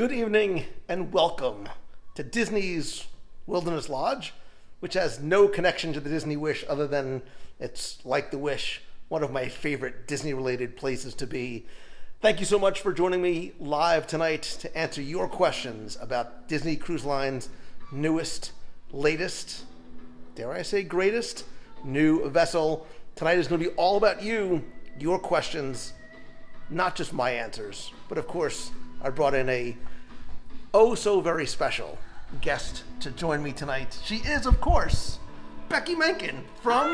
Good evening and welcome to Disney's Wilderness Lodge, which has no connection to the Disney Wish other than it's like the Wish, one of my favorite Disney-related places to be. Thank you so much for joining me live tonight to answer your questions about Disney Cruise Line's newest, latest, dare I say greatest, new vessel. Tonight is going to be all about you, your questions, not just my answers, but of course I brought in a oh so very special guest to join me tonight. She is, of course, Becky Menken from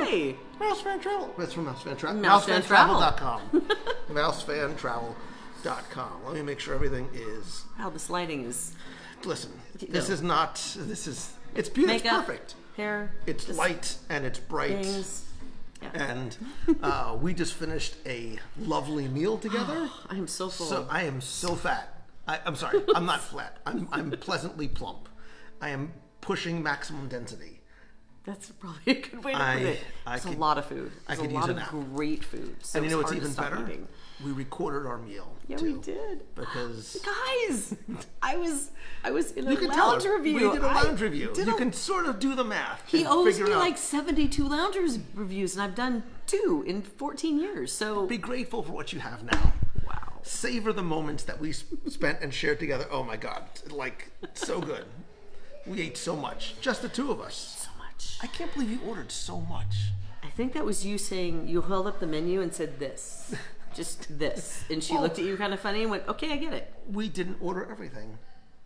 Mouse Fan Travel. That's from Mouse Fan Travel. MouseFanTravel.com. MouseFanTravel.com. Let me make sure everything is. Wow, this lighting is. Listen, this is not. This is. It's beautiful. It's perfect. Hair. It's light and it's bright. Things. Yeah. And we just finished a lovely meal together. I am so full. So I am so fat. I'm sorry. I'm not flat. I'm pleasantly plump. I am pushing maximum density. That's probably a good way to put it. It's a lot of food. It's a lot of great food. So and you know what's even better? Eating. We recorded our meal. Yeah, we did. Because guys, I was in a lounge review. We did a lounge review. You can sort of do the math. He owes me like 72 lounge reviews, and I've done 2 in 14 years. So be grateful for what you have now. Wow. Savor the moments that we spent and shared together. Oh my God, like so good. We ate so much, just the two of us. So much. I can't believe you ordered so much. I think that was you saying, you held up the menu and said this. Just this. And she looked at you kind of funny and went, okay, I get it. We didn't order everything.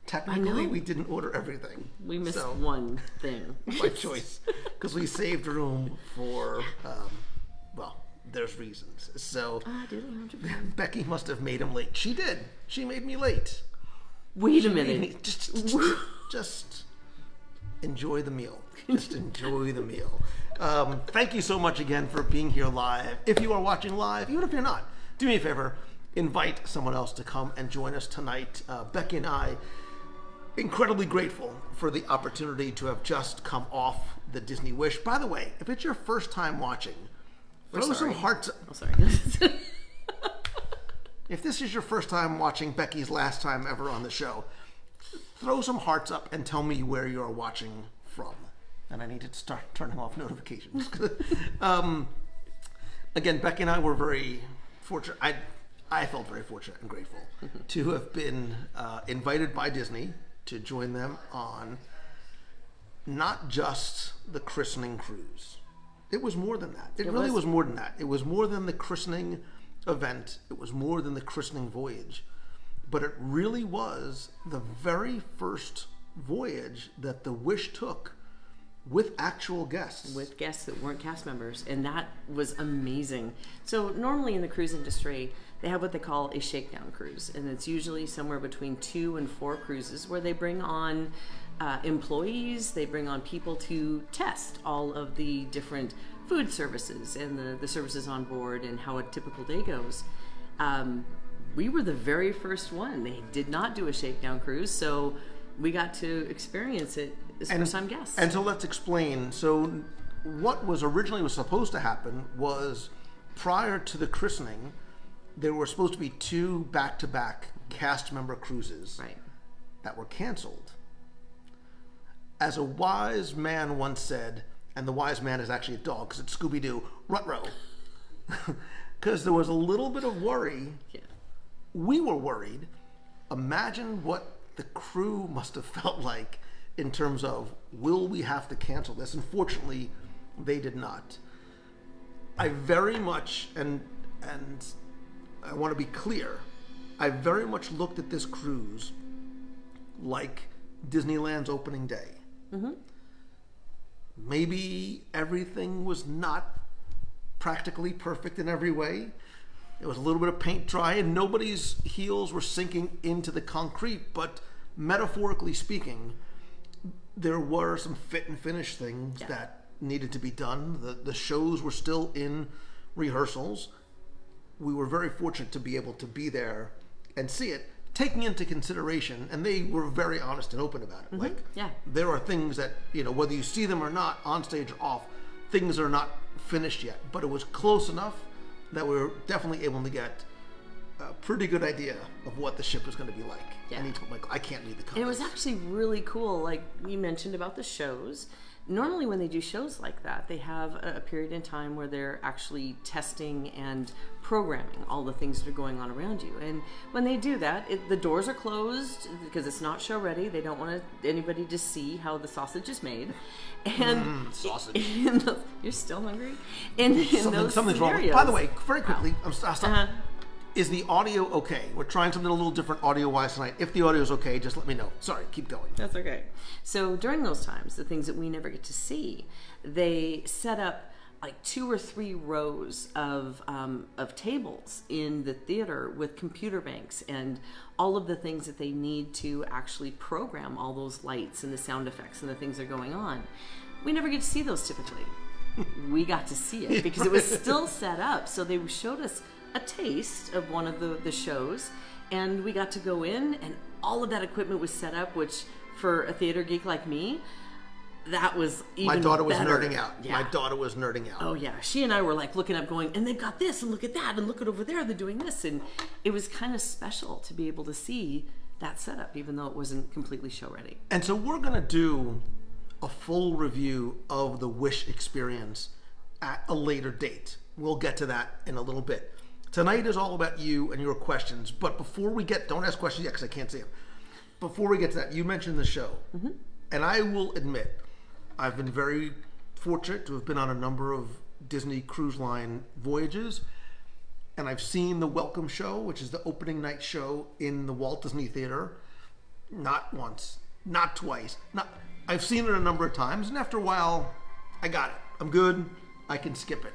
Technically, we didn't order everything. We missed one thing. By choice. Because we saved room for, well, there's reasons. So, Becky must have made him late. She did. She made me late. Wait a minute. Just enjoy the meal. Just enjoy the meal. Thank you so much again for being here live. If you are watching live, even if you're not, do me a favor, invite someone else to come and join us tonight. Becky and I, incredibly grateful for the opportunity to have just come off the Disney Wish. By the way, if it's your first time watching, throw some hearts. Oh, sorry. If this is your first time watching Becky's last time ever on the show, throw some hearts up and tell me where you're watching from. And I need to start turning off notifications. Again, Becky and I were very fortunate. I felt very fortunate and grateful to have been invited by Disney to join them on not just the christening cruise. It was more than that. It really was more than that. It was more than the christening event. It was more than the christening voyage. But it really was the very first voyage that the Wish took with actual guests. With guests that weren't cast members. And that was amazing. So normally in the cruise industry, they have what they call a shakedown cruise. And it's usually somewhere between 2 and 4 cruises where they bring on employees, they bring on people to test all of the different food services and the services on board and how a typical day goes. We were the very first one. They did not do a shakedown cruise, so we got to experience it as first-time guests. And so let's explain. So what was originally supposed to happen was prior to the christening, there were supposed to be 2 back-to-back cast member cruises that were canceled. As a wise man once said, and the wise man is actually a dog because it's Scooby-Doo, Ruh-roh. Because there was a little bit of worry. Yeah. We were worried. Imagine what the crew must have felt like in terms of, will we have to cancel this? Unfortunately, they did not. I very much, and I want to be clear, I very much looked at this cruise like Disneyland's opening day. Mm-hmm. Maybe everything was not practically perfect in every way. It was a little bit of paint dry and nobody's heels were sinking into the concrete, but metaphorically speaking, there were some fit and finish things that needed to be done. The shows were still in rehearsals. We were very fortunate to be able to be there and see it, taking into consideration, and they were very honest and open about it. Mm-hmm. Like, there are things that, you know, whether you see them or not, on stage or off, things are not finished yet. But it was close enough that we were definitely able to get a pretty good idea of what the ship was going to be like. Yeah. And he told Michael, I can't read the comments. And it was actually really cool. Like you mentioned about the shows. Normally when they do shows like that, they have a period in time where they're actually testing and programming all the things that are going on around you. And when they do that, the doors are closed because it's not show ready. They don't want anybody to see how the sausage is made. And sausage. You're still hungry? In those something's scenarios, wrong. By the way, very quickly, Wow. I'll stop. Is the audio okay? We're trying something a little different audio-wise tonight. If the audio is okay, just let me know. Sorry, keep going. That's okay. So during those times, the things that we never get to see, they set up like 2 or 3 rows of tables in the theater with computer banks and all of the things that they need to actually program all those lights and the sound effects and the things that are going on. We never get to see those typically. We got to see it because it was still set up. So they showed us a taste of one of the shows, and we got to go in, and all of that equipment was set up, which for a theater geek like me, that was even My daughter was better. nerding out. Yeah. My daughter was nerding out. Oh yeah, she and I were like looking up going, and they've got this, and look at that, and look at over there, they're doing this, and it was kind of special to be able to see that setup, even though it wasn't completely show ready. And so we're going to do a full review of the Wish experience at a later date. We'll get to that in a little bit. Tonight is all about you and your questions. But before we get, don't ask questions yet because I can't see them. Before we get to that, you mentioned the show. And I will admit, I've been very fortunate to have been on a number of Disney Cruise Line voyages. And I've seen the Welcome Show, which is the opening night show in the Walt Disney Theater. Not once, not twice. I've seen it a number of times. And after a while, I got it. I'm good. I can skip it.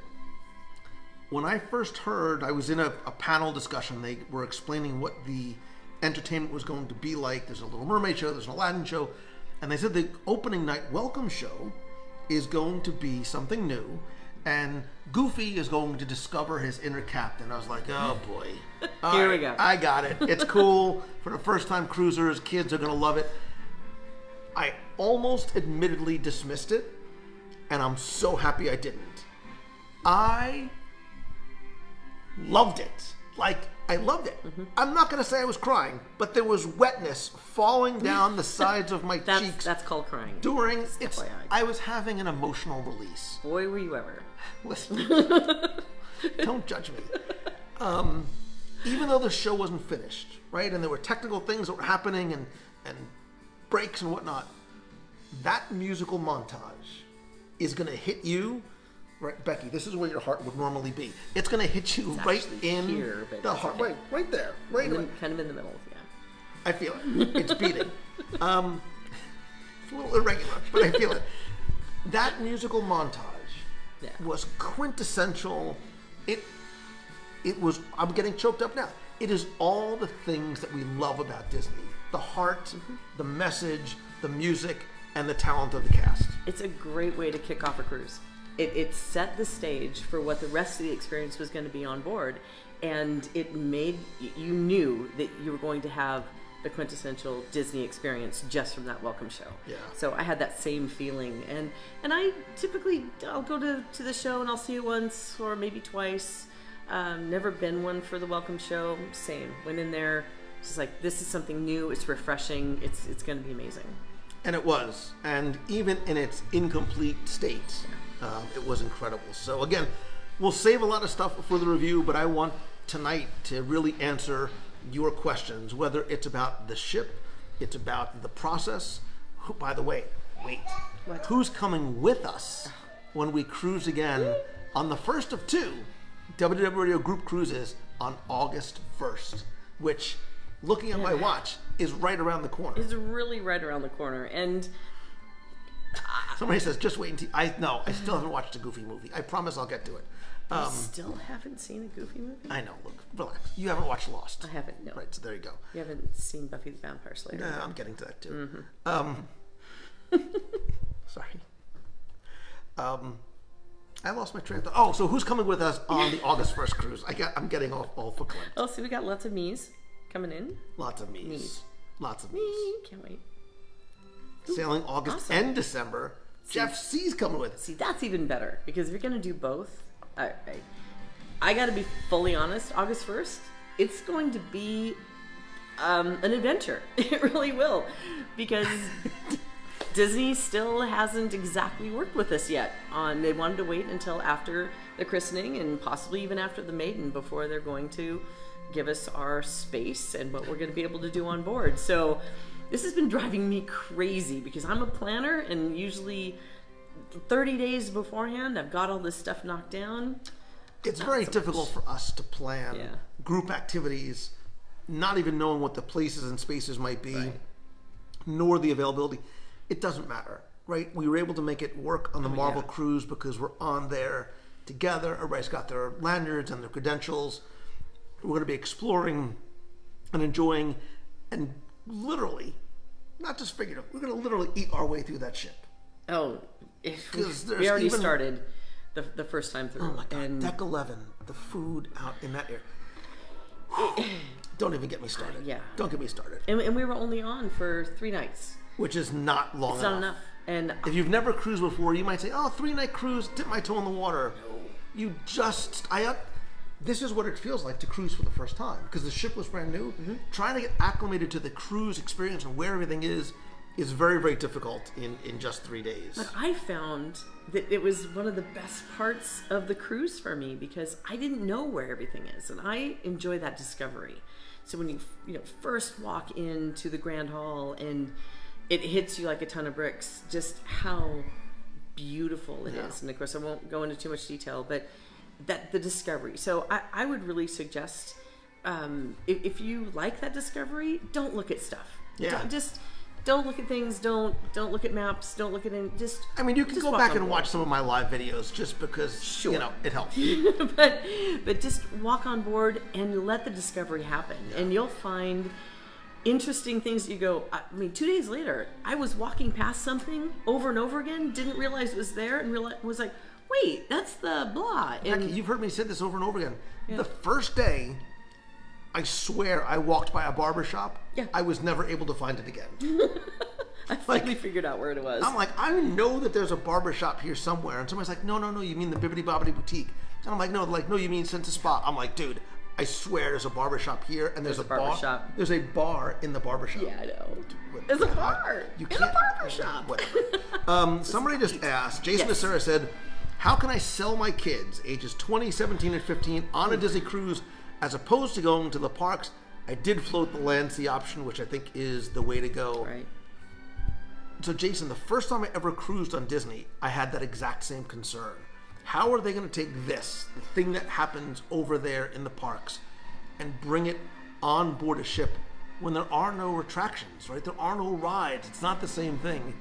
When I first heard, I was in a panel discussion. They were explaining what the entertainment was going to be like. There's a Little Mermaid show, there's an Aladdin show. And they said the opening night welcome show is going to be something new. And Goofy is going to discover his inner captain. I was like, oh boy. Here we go. I got it. It's cool. For the first time cruisers, kids are going to love it. I almost admittedly dismissed it. And I'm so happy I didn't. I loved it. Like, I loved it. I'm not going to say I was crying, but there was wetness falling down the sides of my cheeks. That's called crying. During FYI. I was having an emotional release. Boy, were you ever. Listen, don't judge me. Even though the show wasn't finished, right? And there were technical things that were happening and breaks and whatnot. That musical montage is going to hit you. Right, Becky, this is where your heart would normally be. It's going to hit you right in here, but the heart. Okay. Right there. Right away. Kind of in the middle, yeah. I feel it. It's beating. It's a little irregular, but I feel it. That musical montage was quintessential. It was, I'm getting choked up now. It is all the things that we love about Disney. The heart, the message, the music, and the talent of the cast. It's a great way to kick off a cruise. It set the stage for what the rest of the experience was going to be on board, and it made you knew that you were going to have the quintessential Disney experience just from that welcome show. Yeah. So I had that same feeling, and I typically I'll go to the show and I'll see it once or maybe twice. Never been one for the welcome show. Same. Went in there, just like this is something new. It's refreshing. It's going to be amazing. And it was, and even in its incomplete state. It was incredible. So again, we'll save a lot of stuff for the review, but I want tonight to really answer your questions, whether it's about the ship, it's about the process. By the way, wait. What? Who's coming with us when we cruise again on the first of 2 WW Radio group cruises on August 1st, which, looking at my watch, is right around the corner. It's really right around the corner, and somebody says, just wait until... I still haven't watched a Goofy movie. I promise I'll get to it. I still haven't seen a Goofy movie? I know. Look, relax. You haven't watched Lost. I haven't, no. Right, so there you go. You haven't seen Buffy the Vampire Slayer? Nah, I'm getting to that too. Sorry. I lost my train of thought. Oh, so who's coming with us on the August 1st cruise? I'm getting all verklempt. Oh, so we got lots of me's coming in. Lots of me's. Me's. Lots of Me, me's. can't wait. Sailing August awesome. and December. Jeff C's coming with us. See, that's even better, because if you're going to do both, I got to be fully honest, August 1st, it's going to be an adventure. It really will, because Disney still hasn't exactly worked with us yet. They wanted to wait until after the christening and possibly even after the maiden before they're going to give us our space and what we're going to be able to do on board. So this has been driving me crazy because I'm a planner, and usually 30 days beforehand I've got all this stuff knocked down. It's very difficult for us to plan group activities, not even knowing what the places and spaces might be, nor the availability. It doesn't matter, right? We were able to make it work on the Marvel cruise because we're on there together. Everybody's got their lanyards and their credentials. We're going to be exploring and enjoying, and literally, not just figurative, we're going to literally eat our way through that ship. Oh, we already started the first time through. Oh my God, and Deck 11, the food out in that area. Don't even get me started. Yeah. Don't get me started. And we were only on for 3 nights. Which is not long enough. It's not enough. And if you've never cruised before, you might say, oh, 3-night cruise, dip my toe in the water. No. You just, this is what it feels like to cruise for the first time. Because the ship was brand new. Mm-hmm. Trying to get acclimated to the cruise experience and where everything is very, very difficult in just 3 days. But I found that it was one of the best parts of the cruise for me because I didn't know where everything is. And I enjoy that discovery. So when you first walk into the Grand Hall and it hits you like a ton of bricks, just how beautiful it is. And of course, I won't go into too much detail, but the discovery. So I would really suggest, if you like that discovery, don't look at stuff. Yeah. Don't look at things. Don't look at maps. Don't look at it. I mean, you can go back and watch some of my live videos just because it helps. but just walk on board and let the discovery happen, and you'll find interesting things. You go. I mean, 2 days later, I was walking past something over and over again. Didn't realize it was there, and was like, "Wait, that's the blah." And you've heard me say this over and over again. Yeah. The first day, I swear I walked by a barber shop. Yeah. I was never able to find it again. I finally figured out where it was. I'm like, I know that there's a barber shop here somewhere. And somebody's like, no, you mean the Bibbidi Bobbidi Boutique. And I'm like, no, you mean Sense Spa. I'm like, dude, I swear there's a barber shop here, and there's a barber shop. There's a bar in the barber shop. Yeah, I know. There's a bar in a barber shop. Whatever. Somebody just asked, Jason Becerra said, how can I sell my kids, ages 20, 17, and 15, on a Disney cruise as opposed to going to the parks? I did float the land sea option, which I think is the way to go. Right. So, Jason, the first time I ever cruised on Disney, I had that exact same concern. How are they going to take this, the thing that happens over there in the parks, and bring it on board a ship when there are no attractions, right? There are no rides. It's not the same thing.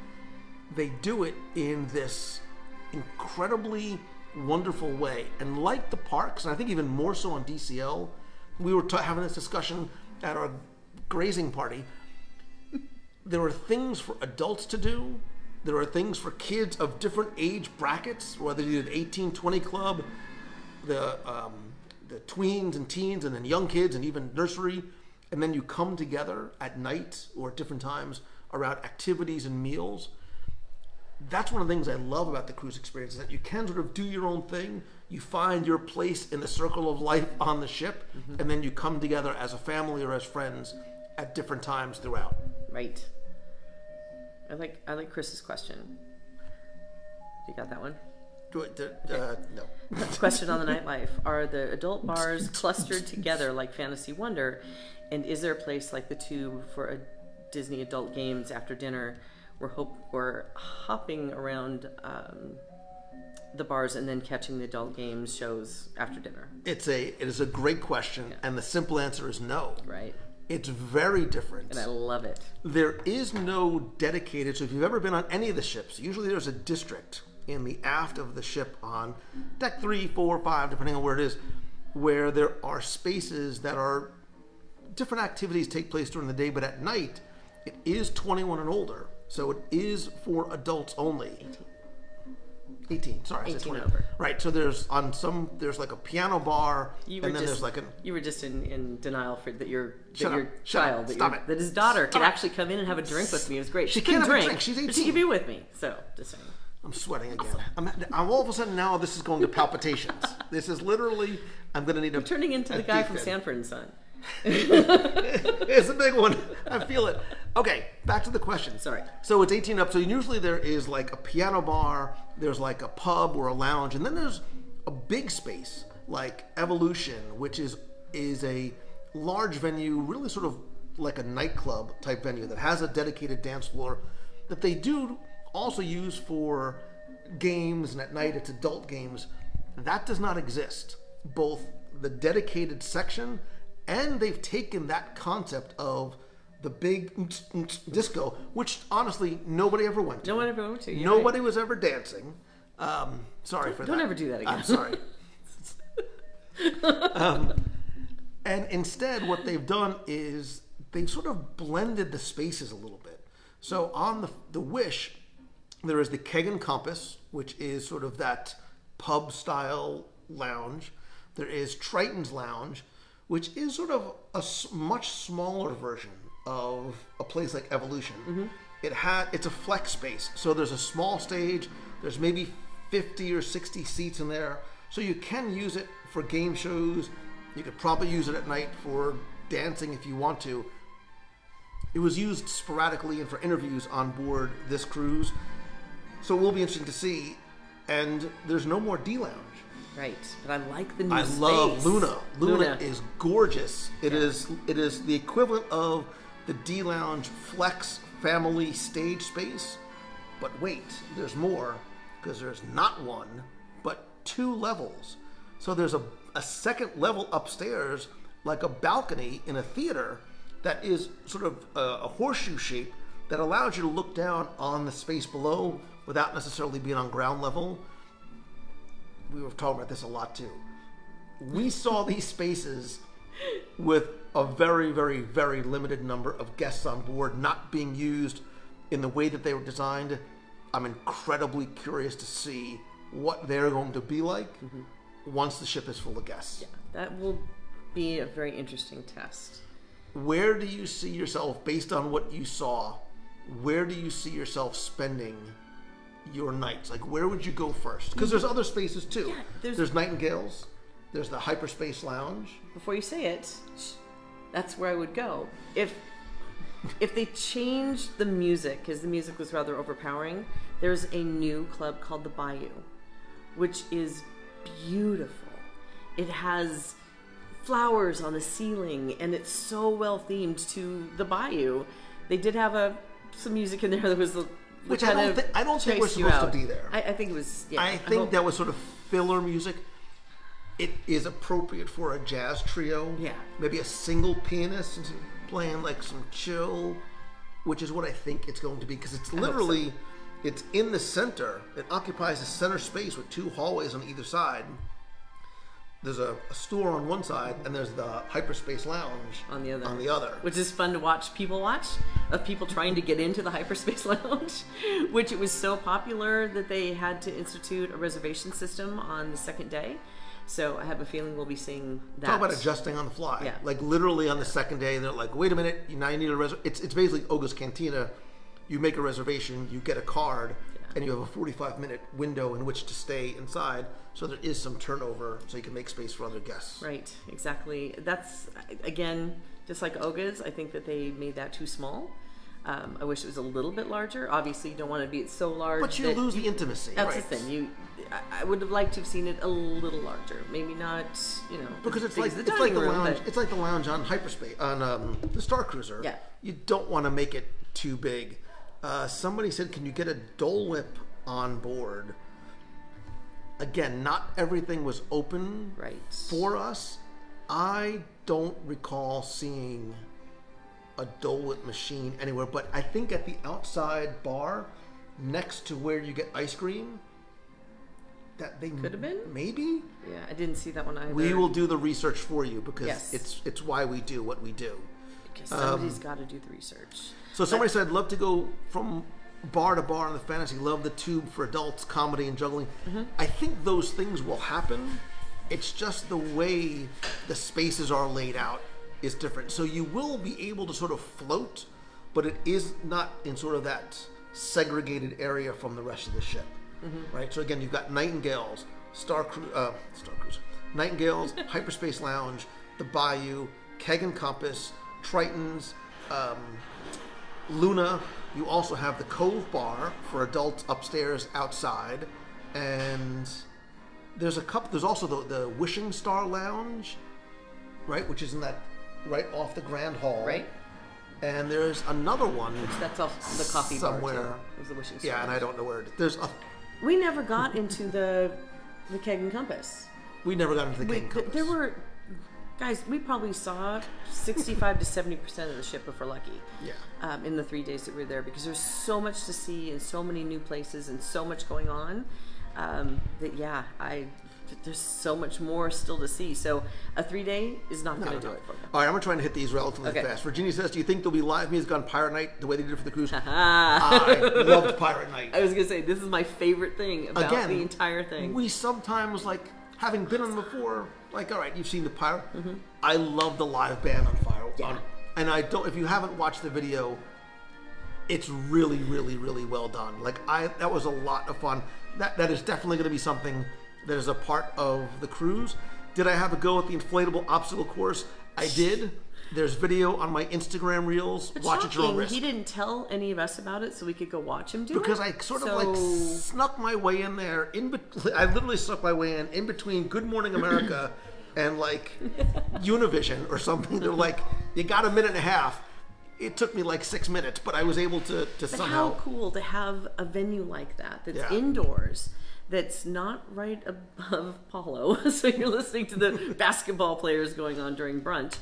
They do it in this incredibly wonderful way. And like the parks, and I think even more so on DCL, we were having this discussion at our grazing party. There are things for adults to do. There are things for kids of different age brackets, whether you do the 18-20 club, the tweens and teens, and then young kids, and even nursery. And then you come together at night or at different times around activities and meals. That's one of the things I love about the cruise experience, is that you can sort of do your own thing. You find your place in the circle of life on the ship, and then you come together as a family or as friends at different times throughout. Right. I like Chris's question. You got that one? No. Question on the nightlife. Are the adult bars clustered together like Fantasy Wonder? And is there a place like the Tube for a Disney adult games after dinner? We're hopping around the bars and then catching the adult games shows after dinner. It is a great question, and the simple answer is no. Right. It's very different. And I love it. There is no dedicated, so if you've ever been on any of the ships, usually there's a district in the aft of the ship on deck 3, 4, 5, depending on where it is, where there are spaces that are different activities take place during the day, but at night it is 21 and older. So it is for adults only. 18. Sorry, 18 over. Right. So there's like a piano bar, there's like a. You were just in denial for that your child, that his daughter could actually come in and have a drink with me. It was great. She can't drink. She's 18. But she could be with me. So just saying. I'm sweating again. Awesome. I'm all of a sudden now. This is going to palpitations. This is literally. I'm going to need You're turning into the guy from Sanford and Son. It's a big one. I feel it. Okay, back to the question. Sorry. So it's 18 up. So usually there is like a piano bar, there's like a pub or a lounge, and then there's a big space like Evolution, which is a large venue, really sort of like a nightclub type venue that has a dedicated dance floor that they do also use for games, and at night it's adult games. That does not exist. Both the dedicated section, and they've taken that concept of the big disco, which honestly nobody ever went to. No one ever went to. Nobody was ever dancing. Sorry for that. Don't ever do that again. I'm sorry. And instead, what they've done is they've sort of blended the spaces a little bit. So on the Wish, there is the Keg and Compass, which is sort of that pub-style lounge. There is Triton's Lounge, which is sort of a much smaller version of a place like Evolution. Mm-hmm. It's a flex space, so there's a small stage. There's maybe 50 or 60 seats in there, so you can use it for game shows. You could probably use it at night for dancing if you want to. It was used sporadically and for interviews on board this cruise, so it will be interesting to see. And there's no more D Lounge. Right, but I like the new space. I love Luna. Luna is gorgeous. It is the equivalent of the D Lounge Flex family stage space. But wait, there's more, because there's not one, but 2 levels. So there's a second level upstairs, like a balcony in a theater, that is sort of a horseshoe shape that allows you to look down on the space below without necessarily being on ground level. We were talking about this a lot too. We saw these spaces with a very, very, very limited number of guests on board, not being used in the way that they were designed. I'm incredibly curious to see what they're going to be like once the ship is full of guests. Yeah, that will be a very interesting test. Where do you see yourself, based on what you saw, where do you see yourself spending your nights? Like, where would you go first? Because there's other spaces too. Yeah, there's Nightingale's. There's the Hyperspace Lounge. Before you say it, that's where I would go. If they changed the music, because the music was rather overpowering, there's a new club called the Bayou, which is beautiful. It has flowers on the ceiling, and it's so well themed to the Bayou. They did have some music in there that was which I don't think we're supposed to be there. I think it was. Yeah, I think that was sort of filler music. It is appropriate for a jazz trio. Yeah. Maybe a single pianist playing like some chill, which is what I think it's going to be, because it's literally, it's in the center. It occupies the center space with 2 hallways on either side. There's a store on one side, and there's the Hyperspace Lounge on the other. Which is fun to watch of people trying to get into the Hyperspace Lounge, which it was so popular that they had to institute a reservation system on the second day. So I have a feeling we'll be seeing that. Talk about adjusting on the fly. Yeah. Like literally on the second day, they're like, wait a minute, now you need a reservation. It's basically Oga's Cantina. You make a reservation, you get a card, and you have a 45-minute window in which to stay inside, so there is some turnover, so you can make space for other guests. Right, exactly. That's, again, just like Oga's, I think that they made that too small. I wish it was a little bit larger. Obviously, you don't want to be so large. But you lose the intimacy. That's the thing. I would have liked to have seen it a little larger. Maybe not, because it's like the lounge on Hyperspace, on the Star Cruiser. Yeah. You don't want to make it too big. Somebody said, can you get a Dole Whip on board? Again, not everything was open for us. I don't recall seeing a Dole Whip machine anywhere, but I think at the outside bar next to where you get ice cream, that they could have been, maybe. Yeah, I didn't see that one either. We will do the research for you, because it's why we do what we do. Because somebody's got to do the research. So somebody said, love to go from bar to bar in the fantasy, love the tube for adults, comedy and juggling. I think those things will happen. It's just the way the spaces are laid out is different. So you will be able to sort of float, but it is not in sort of that segregated area from the rest of the ship. Right? So again, you've got Nightingale's, Nightingale's, Hyperspace Lounge, the Bayou, Keg and Compass, Triton's, Luna. You also have the Cove Bar for adults upstairs outside, and there's a couple. There's also the Wishing Star Lounge, right, which is in that right off the Grand Hall, Right. And there's another one. That's off the coffee somewhere. bar too. It was the Wishing Star. Yeah, and I don't know where it is. There's a. We never got into the Keg and Compass. We never got into the Keg and Compass. There were, guys, we probably saw 65 to 70% of the ship if we're lucky. Yeah. In the 3 days that we were there, because there's so much to see and so many new places and so much going on there's so much more still to see. So a 3-day is not going to do it for me. All right, I'm trying to hit these relatively fast. Virginia says, do you think there'll be live music on Pirate Night the way they did it for the cruise? I loved Pirate Night. I was going to say, this is my favorite thing about the entire thing. We sometimes, like, having been on them before, like, all right, you've seen the Pirate. I love the live band on Fire. Yeah. And I don't, if you haven't watched the video, it's really, really, really well done. Like, that was a lot of fun. That is definitely going to be something that is a part of the cruise. Did I have a go at the inflatable obstacle course? I did. There's video on my Instagram reels. But watch at your own risk. He didn't tell any of us about it so we could go watch him do because I sort of like snuck my way in there. I literally snuck my way in between Good Morning America and like Univision or something. They're like, you got a minute and a half. It took me like 6 minutes, but I was able to somehow. How cool to have a venue like that that's indoors. That's not right above Paulo, so you're listening to the basketball players going on during brunch,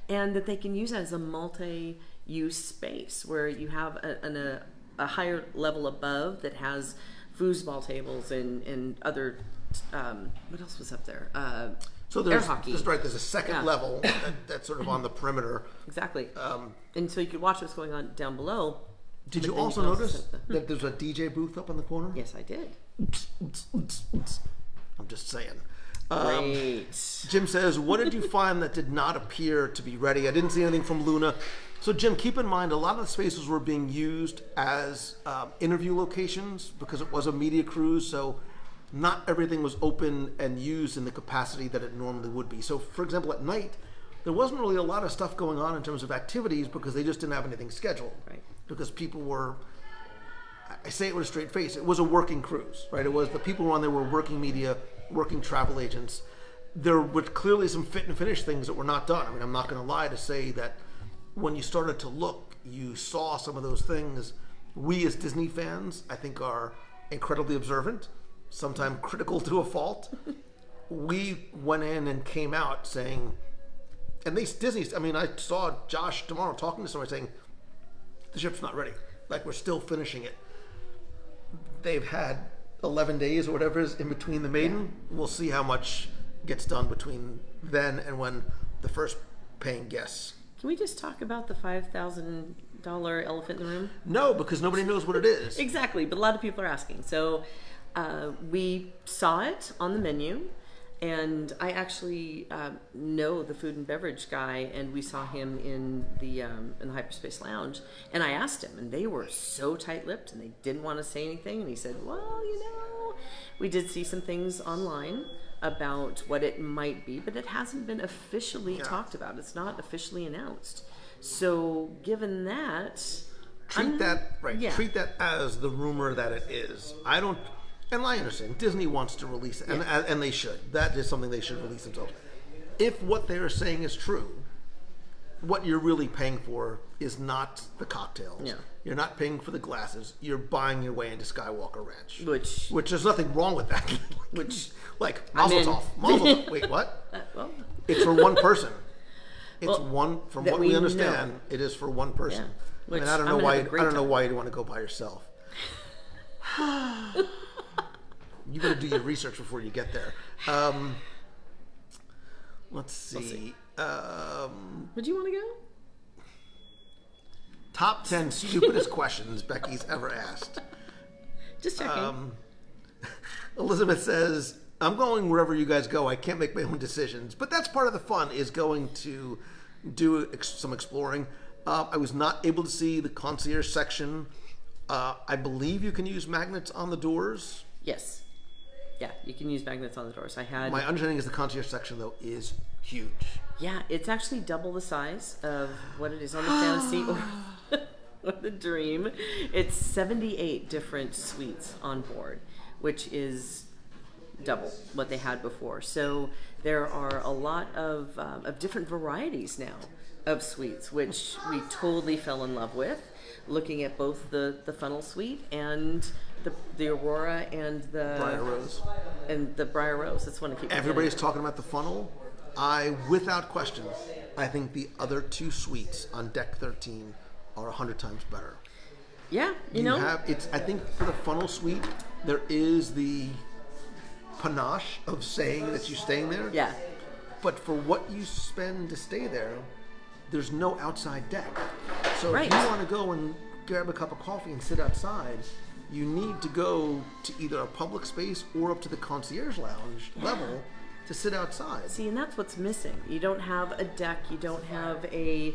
and that they can use that as a multi-use space where you have a higher level above that has foosball tables and other, what else was up there? So there's, air hockey. That's right, there's a second level that's sort of on the perimeter. Exactly. And so you could watch what's going on down below. Did you also notice that there's a DJ booth up in the corner? Yes, I did. I'm just saying. Great. Jim says, what did you find that did not appear to be ready? I didn't see anything from Luna. So Jim, keep in mind, a lot of the spaces were being used as interview locations because it was a media cruise, so not everything was open and used in the capacity that it normally would be. So for example, at night, there wasn't really a lot of stuff going on in terms of activities because they just didn't have anything scheduled. Right. Because people were, I say it with a straight face, it was a working cruise, right? It was the people who were on there were working media, working travel agents. There were clearly some fit and finish things that were not done. I mean, I'm not going to lie to say that when you started to look, you saw some of those things. We as Disney fans, I think, are incredibly observant, sometimes critical to a fault. We went in and came out saying, and Disney's, I mean, I saw Josh tomorrow talking to somebody saying, the ship's not ready. Like, we're still finishing it. They've had 11 days or whatever is in between the maiden. Yeah. We'll see how much gets done between then and when the first paying guests. Can we just talk about the $5,000 elephant in the room? No, because nobody knows what it is. Exactly, but a lot of people are asking. So we saw it on the menu. And I actually know the food and beverage guy, and we saw him in the Hyperspace Lounge. And I asked him, and they were so tight-lipped, and they didn't want to say anything. And he said, well, we did see some things online about what it might be, but it hasn't been officially talked about. It's not officially announced. So given that... Treat that as the rumor that it is. And I understand, Disney wants to release it, and they should. That is something they should release themselves. If what they're saying is true, what you're really paying for is not the cocktails. Yeah. You're not paying for the glasses. You're buying your way into Skywalker Ranch. Which there's nothing wrong with that. Mazel tov. Wait, what? It's for one person. It's one, from what we understand, it is for one person. Yeah. I don't know why you want to go by yourself. You got to do your research before you get there. Let's see. Would you want to go? Top 10 stupidest questions Becky's ever asked. Just checking. Elizabeth says, I'm going wherever you guys go. I can't make my own decisions. But that's part of the fun, is going to do some exploring. I was not able to see the concierge section. I believe you can use magnets on the doors. Yes. Yeah, you can use magnets on the doors. My understanding is the concierge section, though, is huge. Yeah, it's actually double the size of what it is on the Fantasy or the Dream. It's 78 different suites on board, which is double what they had before. So there are a lot of different varieties now of suites, which we totally fell in love with, looking at both the funnel suite and the Aurora and the Briar Rose. And the Briar Rose. That's one I keep Everybody's talking about the funnel. Without question, I think the other two suites on deck 13 are 100 times better. Yeah, you know. I think for the funnel suite, there is the panache of saying that you're staying there. Yeah. But for what you spend to stay there, there's no outside deck. So Right. if you want to go and grab a cup of coffee and sit outside, you need to go to either a public space or up to the concierge lounge level to sit outside. See, and that's what's missing. You don't have a deck. You don't have a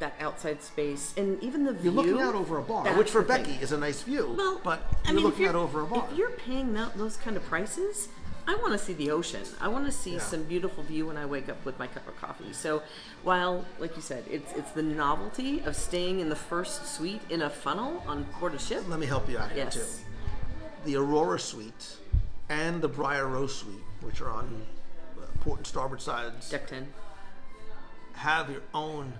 that outside space, and even the view. You're looking out over a bar, that's which for the thing. Becky is a nice view. Well, but I you're mean, looking out over a bar. If you're paying those kind of prices, I want to see the ocean. I want to see some beautiful view when I wake up with my cup of coffee. So, while, like you said, it's the novelty of staying in the first suite in a funnel on board a ship. Let me help you out here Yes. too. The Aurora suite and the Briar Rose suite, which are on port and starboard sides, Deck 10. have your own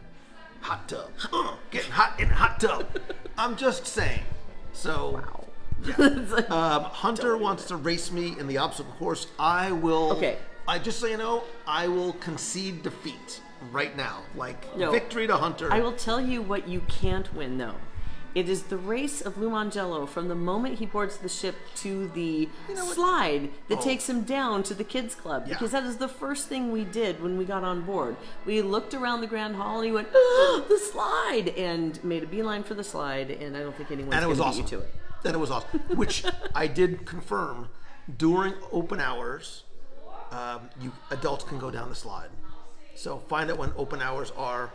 hot tub. Getting hot in a hot tub. I'm just saying. So, Wow. yeah. It's like, Hunter wants to race me in the obstacle course. I will. Okay. Just so you know, I will concede defeat right now. No. Victory to Hunter. I will tell you what you can't win, though. It is the race of Lou Mangello from the moment he boards the ship to the slide that takes him down to the kids' club. Yeah. Because that is the first thing we did when we got on board. We looked around the Grand Hall and he went, "Oh, the slide!" and made a beadline for the slide. And I don't think anyone's going to beat you to it. And it was awesome. Which I did confirm during open hours. Adults can go down the slide. So find out when open hours are.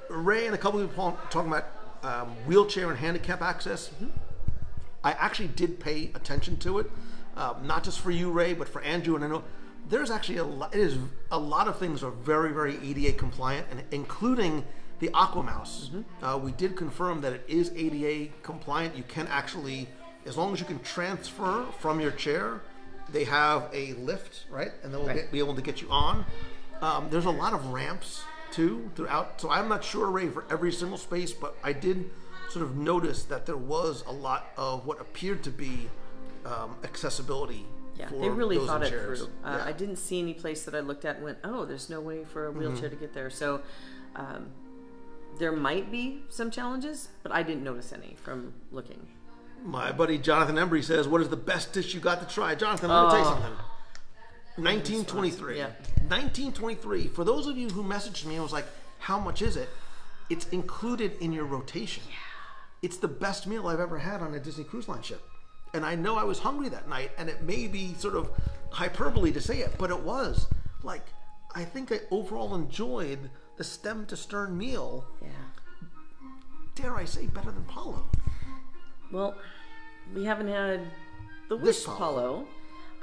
Ray and a couple of people talking about wheelchair and handicap access. Mm-hmm. I actually did pay attention to it, not just for you, Ray, but for Andrew. And I know there's actually a lot of things are very, very ADA compliant, and including the Aquamouse. Mm-hmm. We did confirm that it is ADA compliant. You can actually, as long as you can transfer from your chair, they have a lift, right? And they'll be able to get you on. There's a lot of ramps too throughout. So I'm not sure, Ray, for every single space, but I did sort of notice that there was a lot of what appeared to be accessibility. Yeah, for they really those thought in it chairs. through. I didn't see any place that I looked at and went, "Oh, there's no way for a wheelchair to get there." So there might be some challenges, but I didn't notice any from looking. My buddy Jonathan Embry says, "What is the best dish you got to try?" Jonathan, let me tell you something. 1923. Yeah. 1923. For those of you who messaged me and was like, "How much is it?" It's included in your rotation. Yeah. It's the best meal I've ever had on a Disney Cruise Line ship. And I know I was hungry that night, and it may be sort of hyperbole to say it, but it was. I think I overall enjoyed the stem to stern meal. Yeah. Dare I say, better than Palo. Well, we haven't had the This Wish Palo.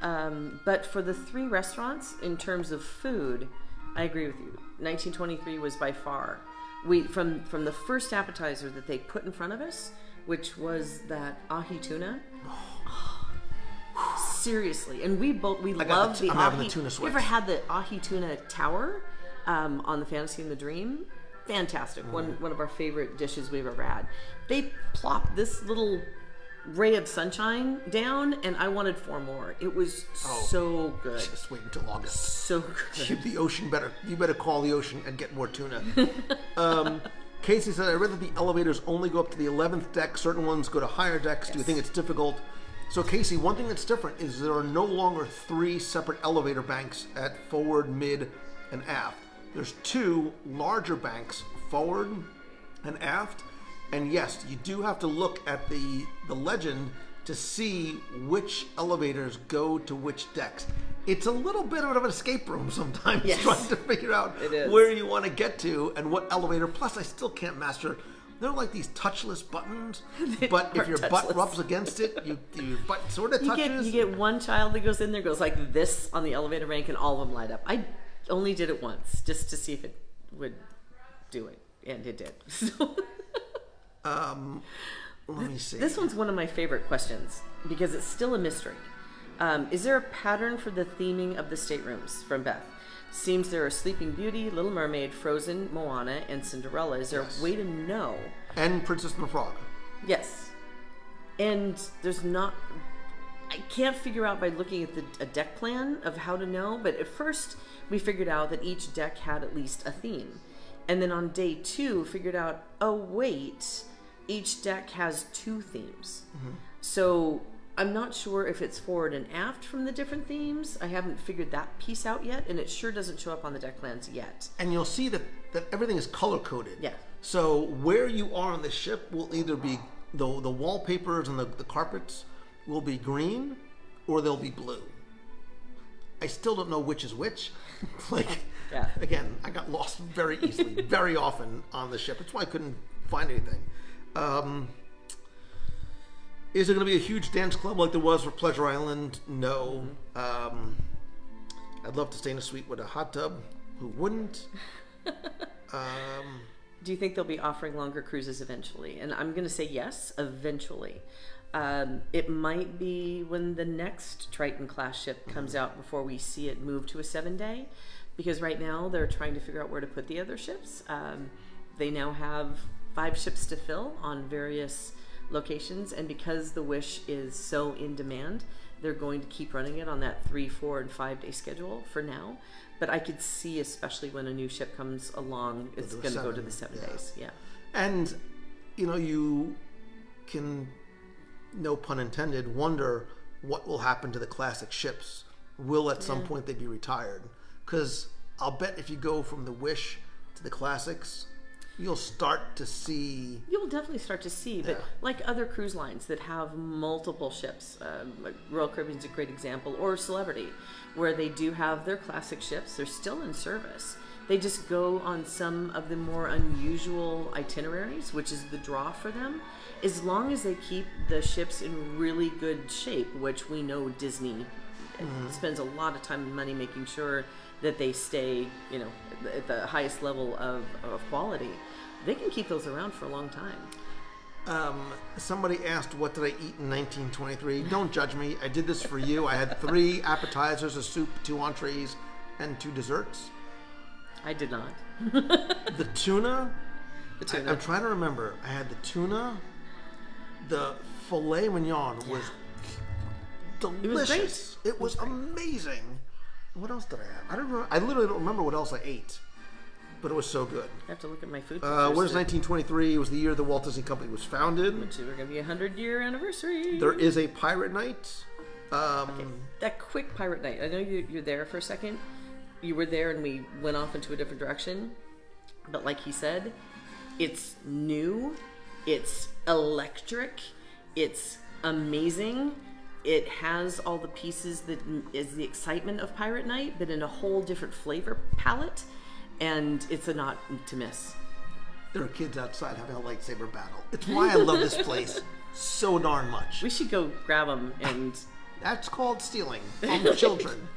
but for the three restaurants, in terms of food, I agree with you. 1923 was by far. From the first appetizer that they put in front of us, which was that ahi tuna. Seriously, and we love the I'm ahi. having the tuna You sweats. ever had the ahi tuna tower on the Fantasy and the Dream? Fantastic. One of our favorite dishes we've ever had. They plopped this little ray of sunshine down, and I wanted 4 more. It was so good. Just wait until August. So good. The ocean you better call the ocean and get more tuna. Casey said, "I read that the elevators only go up to the 11th deck. Certain ones go to higher decks. Yes. Do you think it's difficult?" So Casey, one thing that's different is there are no longer 3 separate elevator banks at forward, mid, and aft. There's 2 larger banks, forward and aft. And yes, you do have to look at the legend to see which elevators go to which decks. It's a little bit of an escape room sometimes, Yes. trying to figure out It is. where you want to get to and what elevator. Plus, I still can't master. They're like these touchless buttons, but if are your butt touchless. rubs against it, your butt sort of touches. You get one child that goes in there, goes like this on the elevator bank, and all of them light up. only did it once, just to see if it would do it, and it did. So, let me see. this one's one of my favorite questions because it's still a mystery. Is there a pattern for the theming of the staterooms? From Beth. Seems there are Sleeping Beauty, Little Mermaid, Frozen, Moana, and Cinderella. Is there a way to know? And Princess and the Frog. Yes. And there's not... I can't figure out by looking at a deck plan of how to know, but at first we figured out that each deck had at least a theme. And then on day 2, figured out, oh wait, each deck has 2 themes. Mm-hmm. So I'm not sure if it's forward and aft from the different themes. I haven't figured that piece out yet, and it sure doesn't show up on the deck plans yet. And you'll see that everything is color-coded. Yeah. So where you are on the ship will either be the wallpapers and the carpets will be green or they'll be blue. I still don't know which is which. Again, I got lost very easily, very often on the ship. That's why I couldn't find anything. Is there going to be a huge dance club like there was for Pleasure Island? No. I'd love to stay in a suite with a hot tub. Who wouldn't? Do you think they'll be offering longer cruises eventually? And I'm going to say yes, eventually. It might be when the next Triton class ship comes out before we see it move to a 7-day, because right now they're trying to figure out where to put the other ships. They now have 5 ships to fill on various locations, and because the Wish is so in demand, they're going to keep running it on that 3, 4, and 5-day schedule for now. But I could see, especially when a new ship comes along, it's going to go to the 7 days. Yeah. And, you can, no pun intended, wonder what will happen to the classic ships. Will at some point they be retired? Because I'll bet if you go from the Wish to the classics, you'll start to see... You'll definitely start to see, but like other cruise lines that have multiple ships, like Royal Caribbean's a great example, or Celebrity, where they do have their classic ships, they're still in service. They just go on some of the more unusual itineraries, which is the draw for them, as long as they keep the ships in really good shape, which we know Disney spends a lot of time and money making sure that they stay, at the highest level of quality. They can keep those around for a long time. Somebody asked, what did I eat in 1923? Don't judge me. I did this for you. I had 3 appetizers, a soup, 2 entrees, and 2 desserts. I did not. The tuna. I'm trying to remember. I had the tuna. The filet mignon was delicious. It was amazing. What else did I have? I don't remember. I literally don't remember what else I ate, but it was so good. I have to look at my food. What is 1923? It was the year the Walt Disney Company was founded. Which is going to be a 100-year anniversary. There is a pirate night. Okay. That quick pirate night. I know you're there for a second. You were there and we went off into a different direction. But like he said, it's new. It's electric. It's amazing. It has all the pieces that is the excitement of Pirate Night, but in a whole different flavor palette, and it's a not to miss. There are kids outside having a lightsaber battle. It's why I love this place so darn much. We should go grab them and... That's called stealing from children.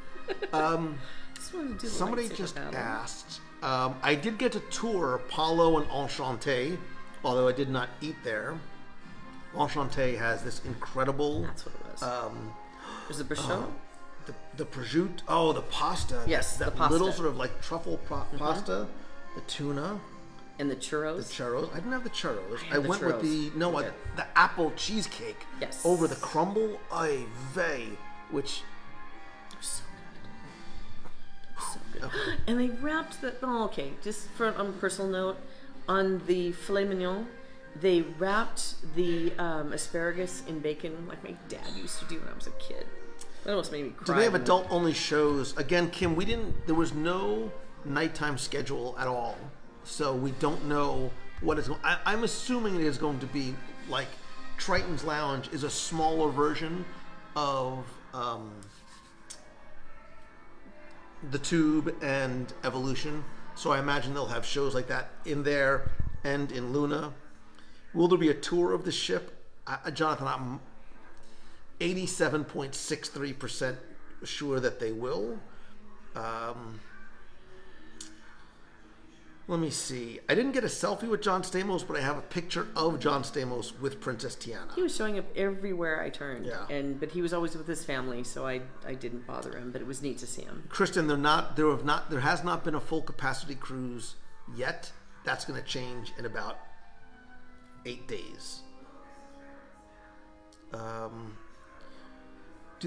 Somebody just asked. I did get to tour Apollo and Enchanté, although I did not eat there. Enchanté has this incredible... That's what it was. There's a prosciutto? The prosciutto. Oh, the pasta. Yes, that the pasta. Little sort of like truffle pasta. The tuna. And the churros. The churros. I didn't have the churros. I went churros. with the apple cheesecake. Yes. Over the crumble. Ay vey. Which... So good. Okay. And they wrapped the... Oh, okay. Just on a personal note, on the filet mignon, they wrapped the asparagus in bacon like my dad used to do when I was a kid. That almost made me cry. Do they have adult-only shows? Again, Kim, there was no nighttime schedule at all. So we don't know what is going... I'm assuming it is going to be like Triton's Lounge is a smaller version of The Tube and Evolution. So I imagine they'll have shows like that in there and in Luna. Will there be a tour of the ship? Jonathan, I'm 87.63% sure that they will. Let me see. I didn't get a selfie with John Stamos, but I have a picture of John Stamos with Princess Tiana. He was showing up everywhere I turned. Yeah. But he was always with his family, so I didn't bother him, but it was neat to see him. Kristen, there has not been a full capacity cruise yet. That's going to change in about 8 days. Do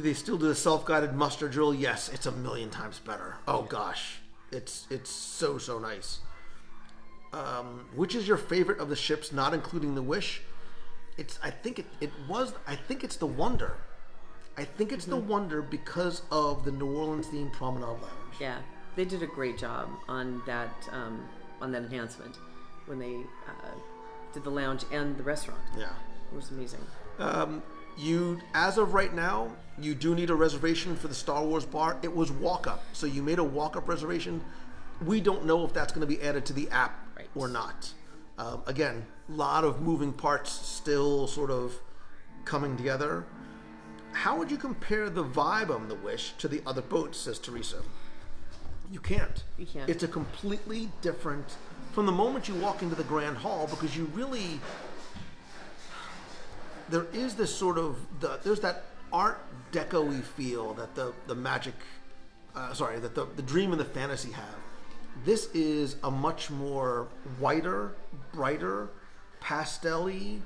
they still do the self-guided muster drill? Yes, it's a million times better. Oh gosh, it's so nice. Which is your favorite of the ships, not including the Wish? I think it's the Wonder. I think it's the Wonder because of the New Orleans themed Promenade Lounge. Yeah, they did a great job on that enhancement when they did the lounge and the restaurant. Yeah, it was amazing. As of right now, you do need a reservation for the Star Wars bar. It was walk-up, so you made a walk-up reservation. We don't know if that's going to be added to the app or not. Again, a lot of moving parts still sort of coming together. How would you compare the vibe on the Wish to the other boats, says Teresa? You can't. You can't. It's a completely different, from the moment you walk into the Grand Hall, because you really, there is this sort of, there's that Art Deco-y feel that the magic, that the dream and the fantasy have. This is a much more whiter, brighter, pastel-y.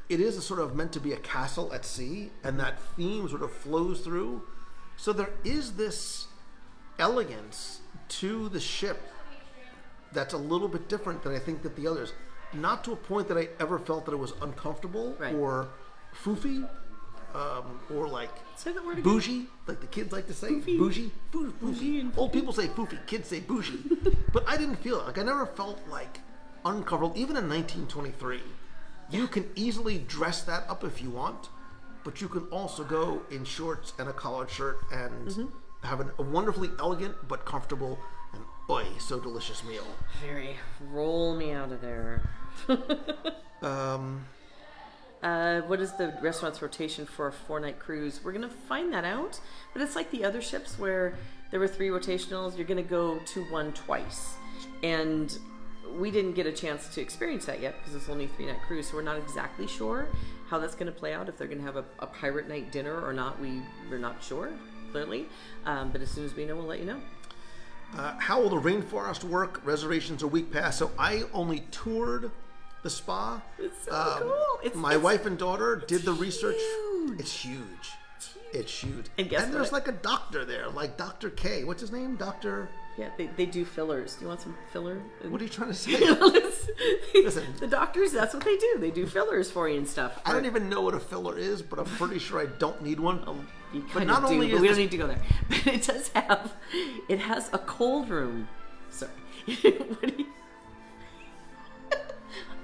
It is a sort of meant to be a castle at sea, and that theme sort of flows through. So there is this elegance to the ship that's a little bit different than I think that the others. Not to a point that I ever felt that it was uncomfortable or foofy, or like bougie, like the kids like to say. Foofy. Bougie. Old people say foofy, kids say bougie. But I didn't feel it. Like I never felt like uncomfortable, even in 1923. You can easily dress that up if you want, but you can also go in shorts and a collared shirt and have a wonderfully elegant but comfortable and so delicious meal. Very. Roll me out of there. What is the restaurant's rotation for a 4-night cruise? We're going to find that out, but it's like the other ships where there were 3 rotationals. You're going to go to one twice, and we didn't get a chance to experience that yet because it's only a 3-night cruise, so we're not exactly sure how that's going to play out, if they're going to have a pirate night dinner or not. We're not sure, clearly, but as soon as we know, we'll let you know. How will the rainforest work? Reservations a week pass. So I only toured the spa. It's so cool. My wife and daughter did the research. Huge. It's huge. It's huge. And guess there's what? like a doctor there, like Dr. K. What's his name? Dr. Yeah, they do fillers. Do you want some filler? What are you trying to say? Listen, the doctors, that's what they do. They do fillers for you and stuff. I don't even know what a filler is, but I'm pretty sure I don't need one. You kind of do, but we don't need to go there. But it does have, it has a cold room. Sorry. What do you...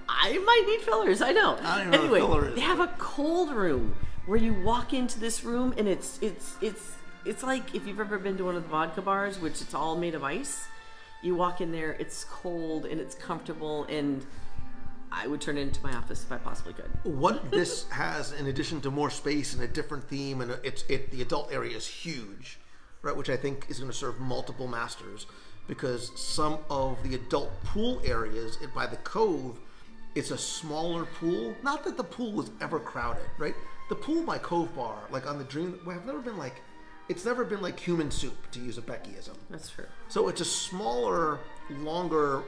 I might need fillers, I know. I don't even know what a filler is. They have a cold room where you walk into this room and it's like if you've ever been to one of the vodka bars, which it's all made of ice. You walk in there, it's cold and it's comfortable, and I would turn it into my office if I possibly could. What this has, in addition to more space and a different theme, and the adult area is huge, right? Which I think is going to serve multiple masters, because some of the adult pool areas by the Cove, it's a smaller pool. Not that the pool was ever crowded, right? The pool by Cove Bar, like on the Dream, it's never been like human soup, to use a Beckyism. That's true. So it's a smaller, longer,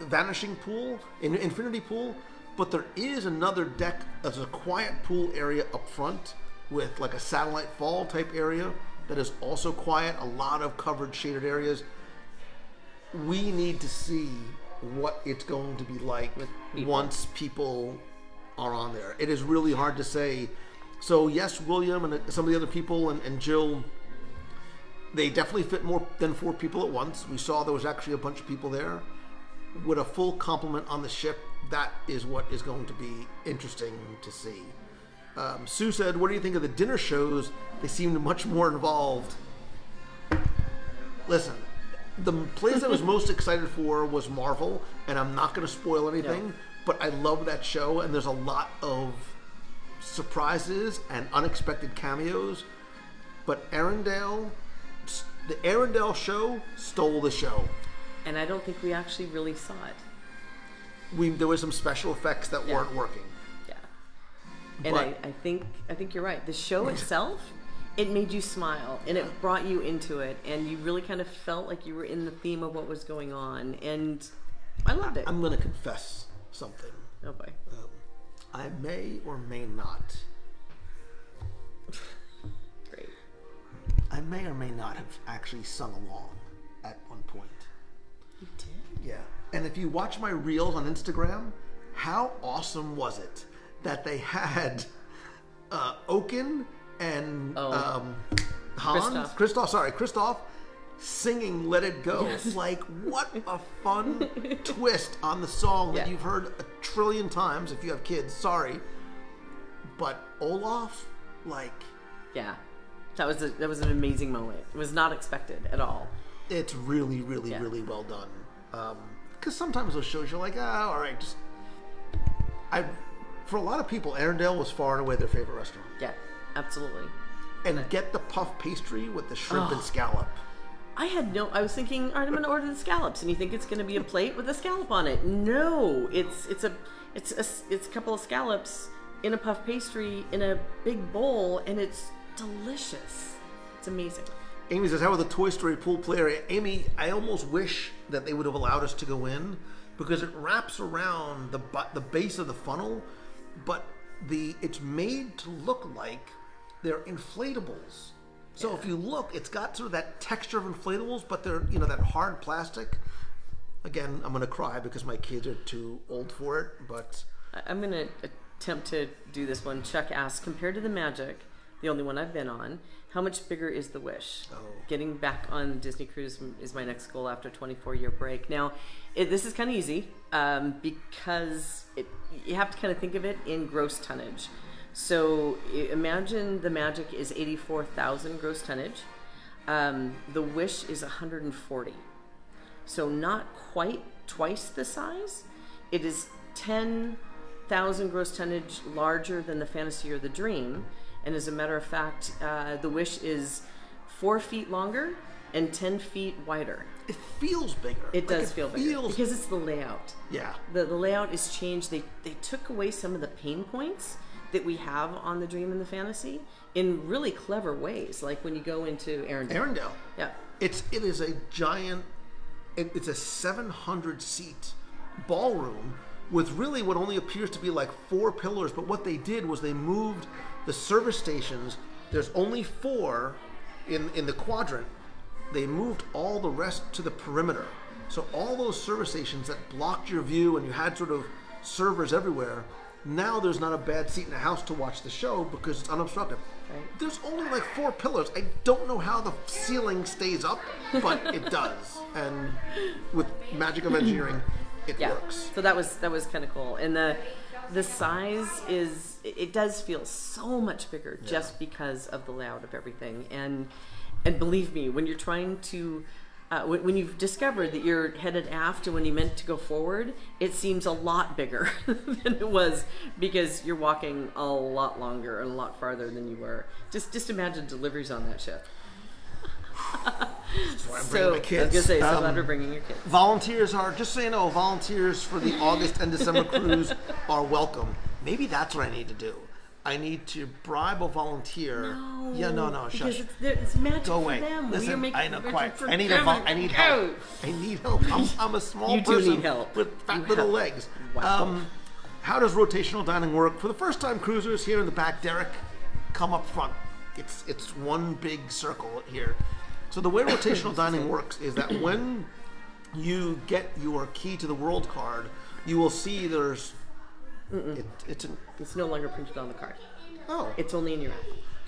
vanishing pool, an infinity pool, but there is another deck as a quiet pool area up front with like a satellite fall type area that is also quiet, a lot of covered shaded areas. We need to see what it's going to be like once people are on there. It is really hard to say. So yes, William and some of the other people and Jill, they definitely fit more than 4 people at once. We saw there was actually a bunch of people there. With a full complement on the ship, that is what is going to be interesting to see. Sue said, what do you think of the dinner shows? They seemed much more involved. Listen, the place I was most excited for was Marvel, and I'm not going to spoil anything, but I love that show, and there's a lot of surprises and unexpected cameos. But Arendelle, The Arendelle show stole the show. And I don't think we actually really saw it. There were some special effects that weren't working. Yeah. And I think you're right. The show itself, it made you smile and it brought you into it, and you really kind of felt like you were in the theme of what was going on, and I loved it. I'm going to confess something. Oh boy. I may or may not. Great. I may or may not have actually sung along at one point. You did? Yeah. And if you watch my reels on Instagram, how awesome was it that they had Oaken and Christoph singing Let It Go. Yes. Like, what a fun twist on the song that you've heard a trillion times if you have kids. Sorry. But Olaf, like... Yeah. That was an amazing moment. It was not expected at all. It's really, really, really well done. Because sometimes those shows you're like, all right, just... For a lot of people, Arendelle was far and away their favorite restaurant. Yeah, absolutely. And get the puff pastry with the shrimp and scallop. I was thinking, all right, I'm going to order the scallops, and you think it's going to be a plate with a scallop on it. No, it's a couple of scallops in a puff pastry in a big bowl, and it's delicious. It's amazing. Amy says, how was the Toy Story pool play area? Amy, I almost wish that they would have allowed us to go in, because it wraps around the base of the funnel, but it's made to look like they're inflatables. So if you look, it's got sort of that texture of inflatables, but they're, that hard plastic. Again, I'm going to cry because my kids are too old for it, but... I'm going to attempt to do this one. Chuck asks, compared to the Magic, the only one I've been on, how much bigger is the Wish? Oh. Getting back on Disney Cruise is my next goal after a 24-year break. Now, this is kind of easy because you have to kind of think of it in gross tonnage. So imagine the Magic is 84,000 gross tonnage. The Wish is 140. So not quite twice the size. It is 10,000 gross tonnage larger than the Fantasy or the Dream. And as a matter of fact, the Wish is 4 feet longer and 10 feet wider. It feels bigger. It does feel bigger because it's the layout. Yeah. The layout is changed. They took away some of the pain points that we have on the Dream and the Fantasy in really clever ways, like when you go into Arendelle. Yeah. It is a giant, it's a 700 seat ballroom with really what only appears to be like 4 pillars, but what they did was they moved the service stations. There's only 4 in the quadrant. They moved all the rest to the perimeter. So all those service stations that blocked your view and you had sort of servers everywhere, now there's not a bad seat in the house to watch the show because it's unobstructed. Right. There's only like 4 pillars. I don't know how the ceiling stays up, but it does. And with magic of engineering, it works. So that was kind of cool. And the size it does feel so much bigger just because of the layout of everything. And believe me, when you're trying to when you've discovered that you're headed aft and when you meant to go forward, it seems a lot bigger than it was because you're walking a lot longer and a lot farther than you were. Just imagine deliveries on that ship. That's why I'm bringing my kids. I was going to say, so glad we're bringing your kids. Volunteers are, just so you know, volunteers for the August and December cruise are welcome. Maybe that's what I need to do. I need to bribe a volunteer. No. Yeah, no, shush. It's magic Go away. for them. Listen, I know, quiet. I need help. I need help. I'm a small person. You do need help. With fat little legs. Wow. How does rotational dining work? For the first time cruisers here in the back, Derek, come up front. It's one big circle here. So the way rotational dining works is that when you get your key to the world card, you will see there's... It's no longer printed on the card. Oh. It's only in your app.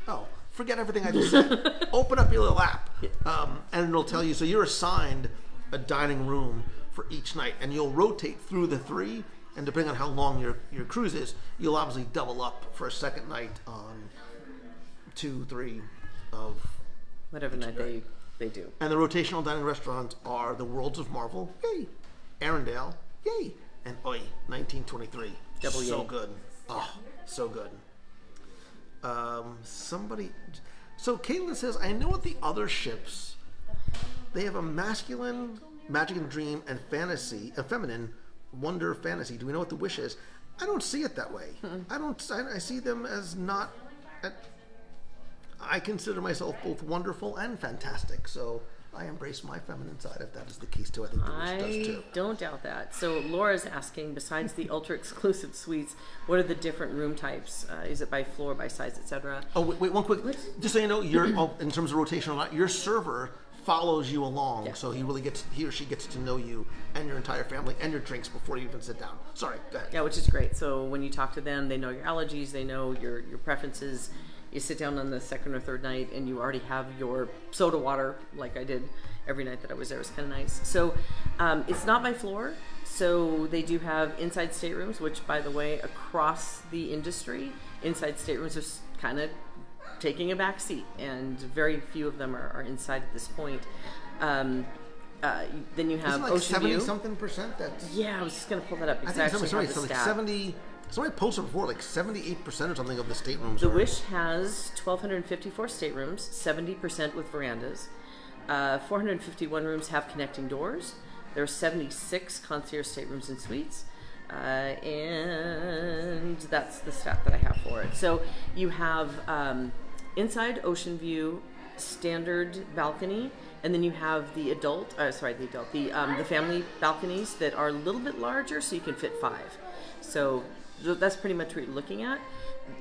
Oh, forget everything I just said. Open up your little app, and it'll tell you. So you're assigned a dining room for each night, and you'll rotate through the 3, and depending on how long your cruise is, you'll obviously double up for a second night on 2, 3 of... whatever night they do. And the rotational dining restaurants are the Worlds of Marvel, yay, Arendelle, yay, and Oi, 1923. Double so yay. good. Oh, so good. So Caitlin says, I know at the other ships, they have a masculine magic and dream and fantasy, a feminine wonder fantasy. Do we know what the wish is? I don't see it that way. I see them as not. I consider myself both wonderful and fantastic. So I embrace my feminine side, if that is the case too. I think the wish does too. I don't doubt that. So Laura's asking, besides the ultra exclusive suites, what are the different room types? Is it by floor, by size, etc.? Oh, wait, one quick. Just so you know, you're in terms of rotational, your server follows you along, so he or she gets to know you and your entire family and your drinks before you even sit down. Sorry, go ahead. Yeah, which is great. So when you talk to them, they know your allergies, they know your preferences. You sit down on the second or third night and you already have your soda water, like I did every night that I was there. It was kind of nice. So it's not by floor. So they do have inside staterooms, which, by the way, across the industry, inside staterooms are kind of taking a back seat, and very few of them are inside at this point. Then you have like Ocean View. 70-something%. That's I was just going to pull that up. I think like 70. Somebody posted before, like 78% or something of the staterooms. The Wish has 1,254 staterooms, 70% with verandas. 451 rooms have connecting doors. There are 76 concierge staterooms and suites. And that's the stat that I have for it. So you have inside Ocean View, standard balcony, and then you have the the family balconies that are a little bit larger, so you can fit 5. So that's pretty much what you're looking at.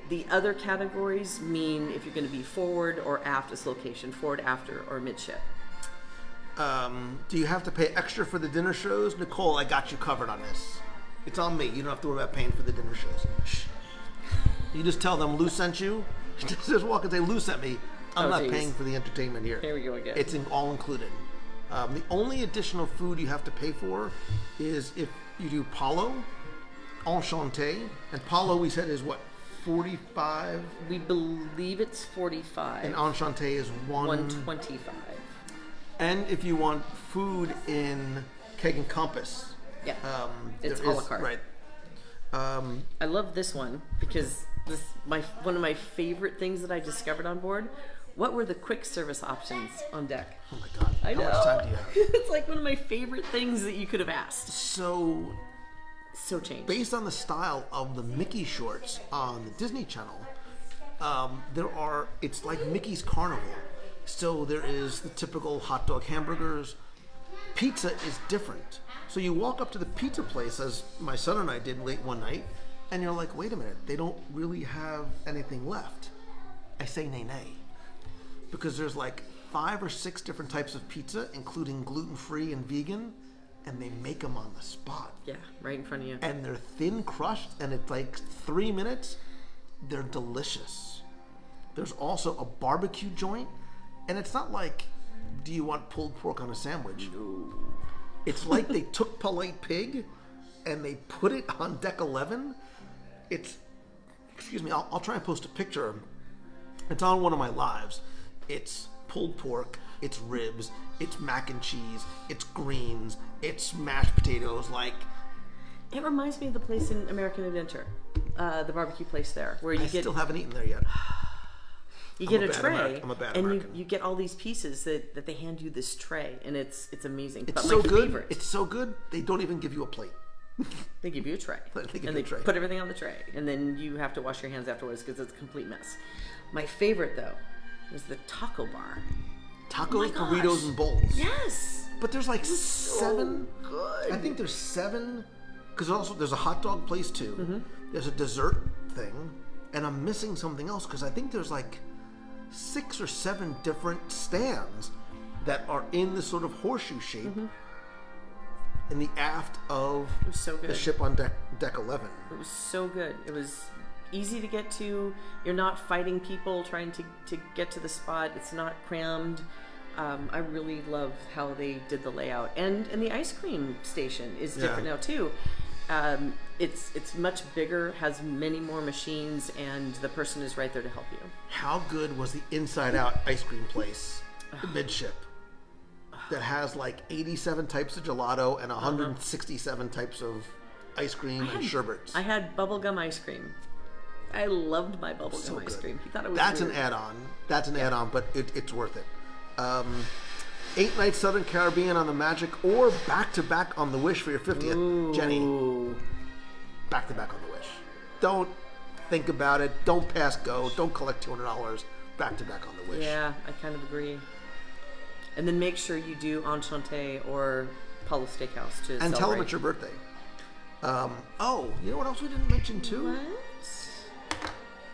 The other categories mean if you're going to be forward or aft this location, forward, after, or midship. Do you have to pay extra for the dinner shows? Nicole, I got you covered on this. It's on me. You don't have to worry about paying for the dinner shows. Shh. You just tell them Lou sent you. Just walk and say, Lou sent me. I'm not paying for the entertainment here. Here we go again. It's all included. The only additional food you have to pay for is if you do Palo, Enchanté. And Palo, we said, is what, 45? We believe it's 45. And Enchanté is 125. And if you want food in Keg and Compass. Yeah, it's a la carte. Right. I love this one because one of my favorite things that I discovered on board. What were the quick service options on deck? Oh my God! I know. How much time do you have? It's like one of my favorite things that you could have asked. So changed. Based on the style of the Mickey shorts on the Disney Channel, it's like Mickey's Carnival. So there is the typical hot dog hamburgers. Pizza is different. So you walk up to the pizza place, as my son and I did late one night, and you're like, wait a minute, they don't really have anything left. I say nay. Because there's like 5 or 6 different types of pizza, including gluten-free and vegan, and they make them on the spot. Yeah, right in front of you. And they're thin crushed, and it's like 3 minutes. They're delicious. There's also a barbecue joint, and it's not like, do you want pulled pork on a sandwich? No. It's like they took Polite Pig and they put it on deck 11. Excuse me, I'll try and post a picture. It's on one of my lives. It's pulled pork, it's ribs, it's mac and cheese, it's greens, it's mashed potatoes. It reminds me of the place in American Adventure, the barbecue place there, where you still haven't eaten there yet. You get a tray, and you get all these pieces that they hand you this tray, and it's amazing. It's so good. It's so good. They don't even give you a plate. They give you a tray, they put everything on the tray, and then you have to wash your hands afterwards because it's a complete mess. My favorite though was the taco bar. Tacos, burritos, and bowls. Yes, but there's like 7. Good. I think there's 7 because there's a hot dog place too. Mm-hmm. There's a dessert thing, and I'm missing something else because I think there's like 6 or 7 different stands that are in the sort of horseshoe shape in the aft of the ship on deck 11. It was so good. It was easy to get to. You're not fighting people trying to get to the spot. It's not crammed. I really love how they did the layout. And the ice cream station is different now too. It's much bigger, has many more machines, and the person is right there to help you. How good was the Inside Out ice cream place, the midship, that has like 87 types of gelato and 167 types of ice cream and sherbets? I had bubblegum ice cream. I loved my bubblegum ice cream. He thought it was That's weird. an add-on. That's an add-on, but it's worth it. 8 nights Southern Caribbean on the Magic, or back-to-back on the Wish for your 50th. Ooh. Jenny, back-to-back on the Wish. Don't think about it. Don't pass go. Don't collect $200. Back-to-back on the Wish. Yeah, I kind of agree. And then make sure you do Enchanté or Paulo Steakhouse to And celebrate. tell them it's your birthday. Oh, you know what else we didn't mention too? What?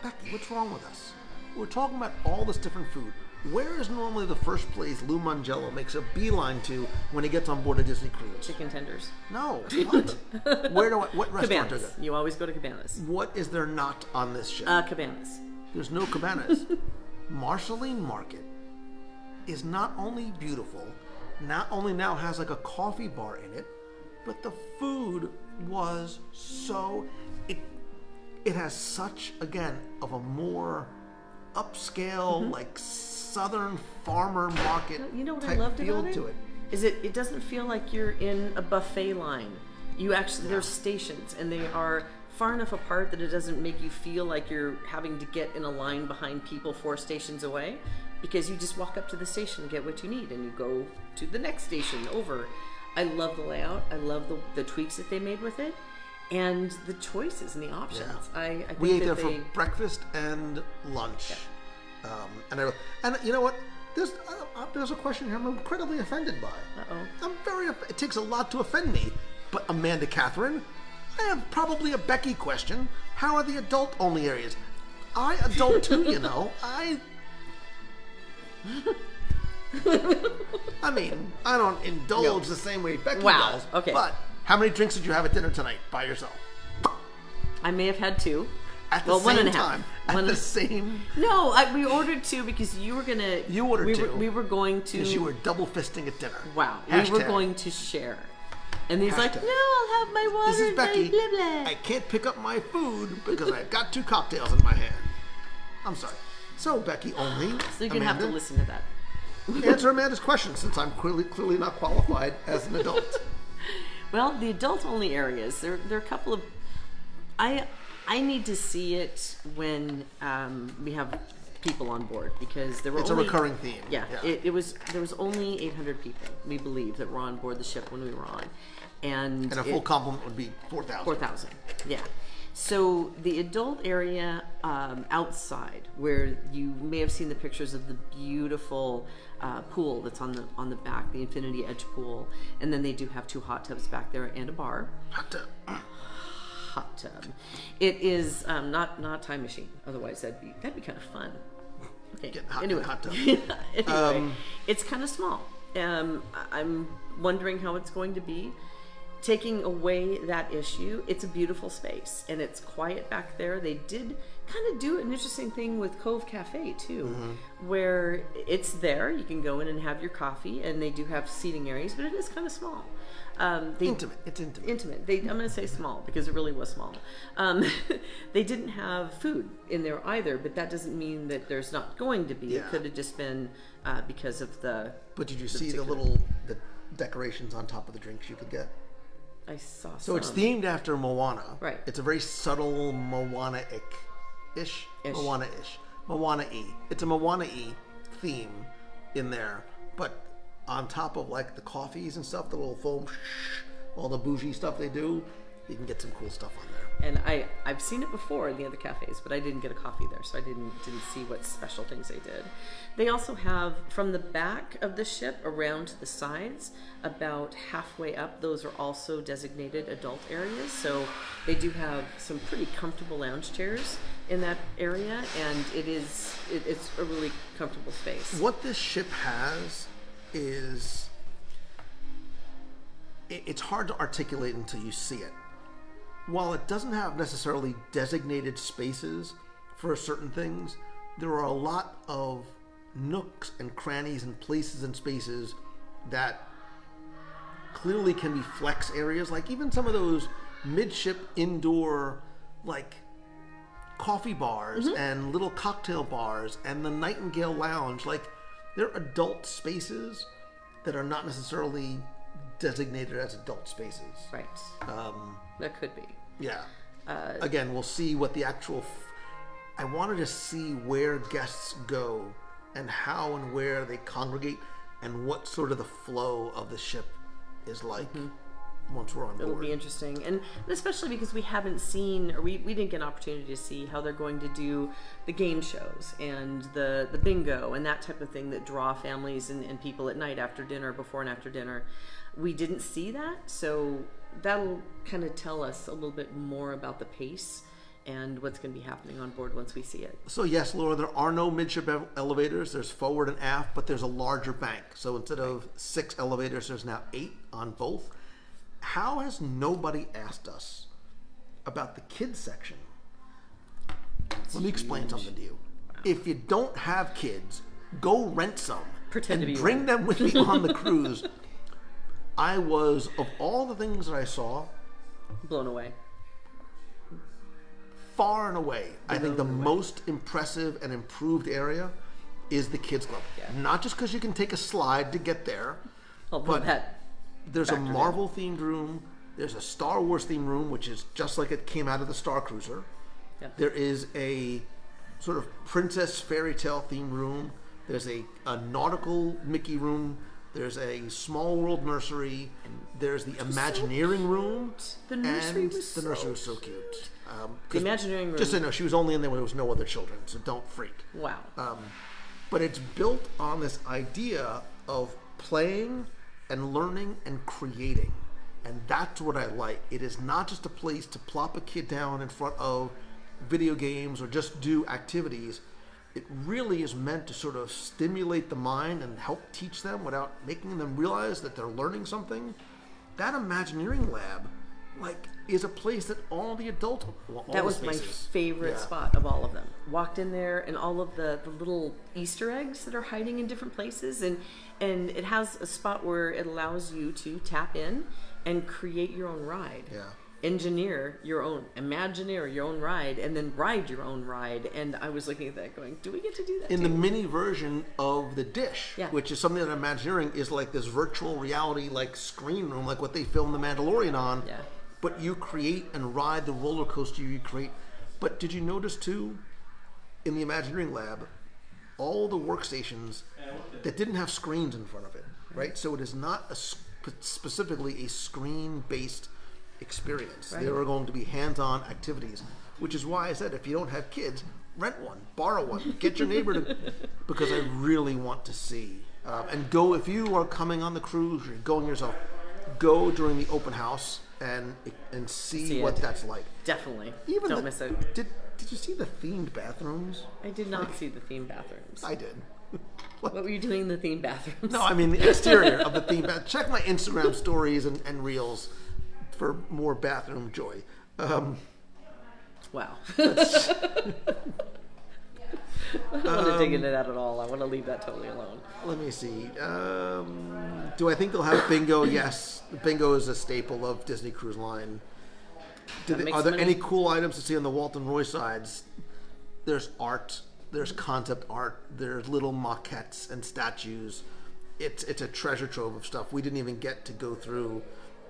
Becky, what's wrong with us? We're talking about all this different food. Where is normally the first place Lou Mangello makes a beeline to when he gets on board a Disney cruise? Chicken tenders. No. What? What restaurant Cabanas. are there? You always go to Cabanas. What is there not on this ship? Cabanas. There's no Cabanas. Marceline Market is not only beautiful, not only now has like a coffee bar in it, but the food was so... It has such, again, of a more upscale, like southern farmer market You know what I type loved feel about to it. Is it doesn't feel like you're in a buffet line. You actually, there's stations, and they are far enough apart that it doesn't make you feel like you're having to get in a line behind people 4 stations away, because you just walk up to the station and get what you need, and you go to the next station over. I love the layout. I love the tweaks that they made with it, and the choices and the options. Yeah. I think We ate that there for breakfast and lunch. And you know what? There's a question here I'm incredibly offended by. It takes a lot to offend me. But Amanda Catherine, I have probably a Becky question. How are the adult-only areas? I adult too, you know. I mean, I don't indulge the same way Becky does. Okay. But how many drinks did you have at dinner tonight by yourself? I may have had 2. At the one same and a half. time. At the same... No, we ordered 2 because you were gonna. You ordered 2. We were going to. Because you were double fisting at dinner. Wow. Hashtag. We were going to share. And he's like, no, I'll have my water. This is Becky. Blah, blah. I can't pick up my food because I've got 2 cocktails in my hand. I'm sorry. So, Becky only. So you're going to have to listen to that. Answer Amanda's question, since I'm clearly not qualified as an adult. Well, the adult-only areas, there are a couple of... I need to see it when we have people on board, because there were it's only... a recurring theme. Yeah. There was only 800 people, we believe, that were on board the ship when we were on. And a full complement would be 4,000. 4,000, yeah. So the adult area outside, where you may have seen the pictures of the beautiful pool that's on the back, the Infinity Edge pool, and then they do have 2 hot tubs back there and a bar. Hot tub. Hot tub. It is not a time machine. Otherwise, that'd be kind of fun. Okay. Get hot, anyway, hot tub. anyway, it's kind of small. I'm wondering how it's going to be. Taking away that issue, it's a beautiful space, and it's quiet back there. They did kind of do an interesting thing with Cove Cafe too, where it's there. You can go in and have your coffee, and they do have seating areas, but it is kind of small. Intimate. It's intimate. Intimate. I'm going to say small because it really was small. They didn't have food in there either, but that doesn't mean that there's not going to be. Yeah. It could have just been because of the... But did you see the decorations on top of the drinks you could get? I saw some. So it's themed after Moana. Right. It's a very subtle Moana-ish. Moana-ish. Moana-y. It's a Moana-y theme in there. But on top of like the coffees and stuff, the little foam, all the bougie stuff they do, you can get some cool stuff on there. And I've seen it before in the other cafes, but I didn't get a coffee there, so I didn't see what special things they did. They also have, from the back of the ship around to the sides, about halfway up, those are also designated adult areas. So they do have some pretty comfortable lounge chairs in that area, and it's a really comfortable space. What this ship has is, it's hard to articulate until you see it. While it doesn't have necessarily designated spaces for certain things, there are a lot of nooks and crannies and places and spaces that clearly can be flex areas. Like even some of those midship indoor like coffee bars and little cocktail bars and the Nightingale Lounge, like they're adult spaces that are not necessarily designated as adult spaces. Right. That could be. Yeah. Again, we'll see what the actual... I wanted to see where guests go and how and where they congregate and what sort of the flow of the ship is like once we're on board. It'll be interesting, and especially because we haven't seen, or we didn't get an opportunity to see how they're going to do the game shows and the bingo and that type of thing that draw families and people at night after dinner, before and after dinner. We didn't see that, so that'll kind of tell us a little bit more about the pace and what's going to be happening on board once we see it. So yes, Laura, there are no midship elevators. There's forward and aft, but there's a larger bank. So instead of 6 elevators, there's now 8 on both. How has nobody asked us about the kids section? Let me explain something to you. Wow. If you don't have kids, go rent some. Pretend to be bring one. them with you on the cruise. I was, of all the things that I saw, blown away. Far and away, I think the most impressive and improved area is the kids club. Yeah. Not just because you can take a slide to get there, Although but there's a Marvel themed room. There's a Star Wars themed room, which is just like it came out of the Star Cruiser. Yeah. There is a sort of princess fairy tale themed room. There's a nautical Mickey room. There's a small world nursery. There's the Imagineering room. The nursery and was the nursery was so cute. The Imagineering room. Just so you know, she was only in there when there was no other children, so don't freak. Wow. But it's built on this idea of playing and learning and creating. And that's what I like. It is not just a place to plop a kid down in front of video games or just do activities. It really is meant to sort of stimulate the mind and help teach them without making them realize that they're learning something. That Imagineering lab, like, is a place that all the adults... Well, all that the was spaces, my favorite spot of all of them. Walked in there, and all of the little Easter eggs that are hiding in different places, and it has a spot where it allows you to tap in and create your own ride. Yeah. Engineer your own, Imagineer your own ride, and then ride your own ride. And I was looking at that going, do we get to do that in too? the mini version of the dish, Yeah. which is something that Imagineering is like this virtual reality like screen room, like what they filmed The Mandalorian on. Yeah. But you create and ride the roller coaster you create. But did you notice too, in the Imagineering lab, all the workstations that didn't have screens in front of it, right? So it is not specifically a screen-based experience. Right. There are going to be hands-on activities, which is why I said if you don't have kids, rent one, borrow one, get your neighbor to, because I really want to see. And go, if you are coming on the cruise or you're going yourself, go during the open house and see what that's like. Definitely. Even Don't miss it. Did you see the themed bathrooms? I did not see the themed bathrooms. I did. What were you doing in the themed bathrooms? No, I mean the exterior of the themed bath. Check my Instagram stories and reels for more bathroom joy. Wow. I don't want to dig into that at all. I want to leave that totally alone. Let me see. Do I think they'll have bingo? Yes. Bingo is a staple of Disney Cruise Line. Are there any cool items to see on the Walton Roy sides? There's art. There's concept art. There's little maquettes and statues. It's a treasure trove of stuff. We didn't even get to go through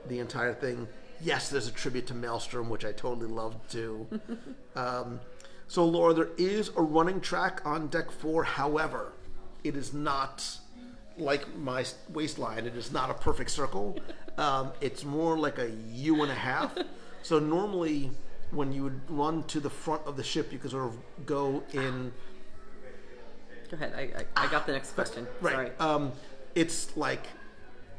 the entire thing. Yes, there's a tribute to Maelstrom, which I totally loved too. So, Laura, there is a running track on Deck 4. However, it is not like my waistline. It is not a perfect circle. It's more like a U&a-half. So normally, when you would run to the front of the ship, you could sort of go in... Go ahead. I got the next question. Right. Sorry. It's like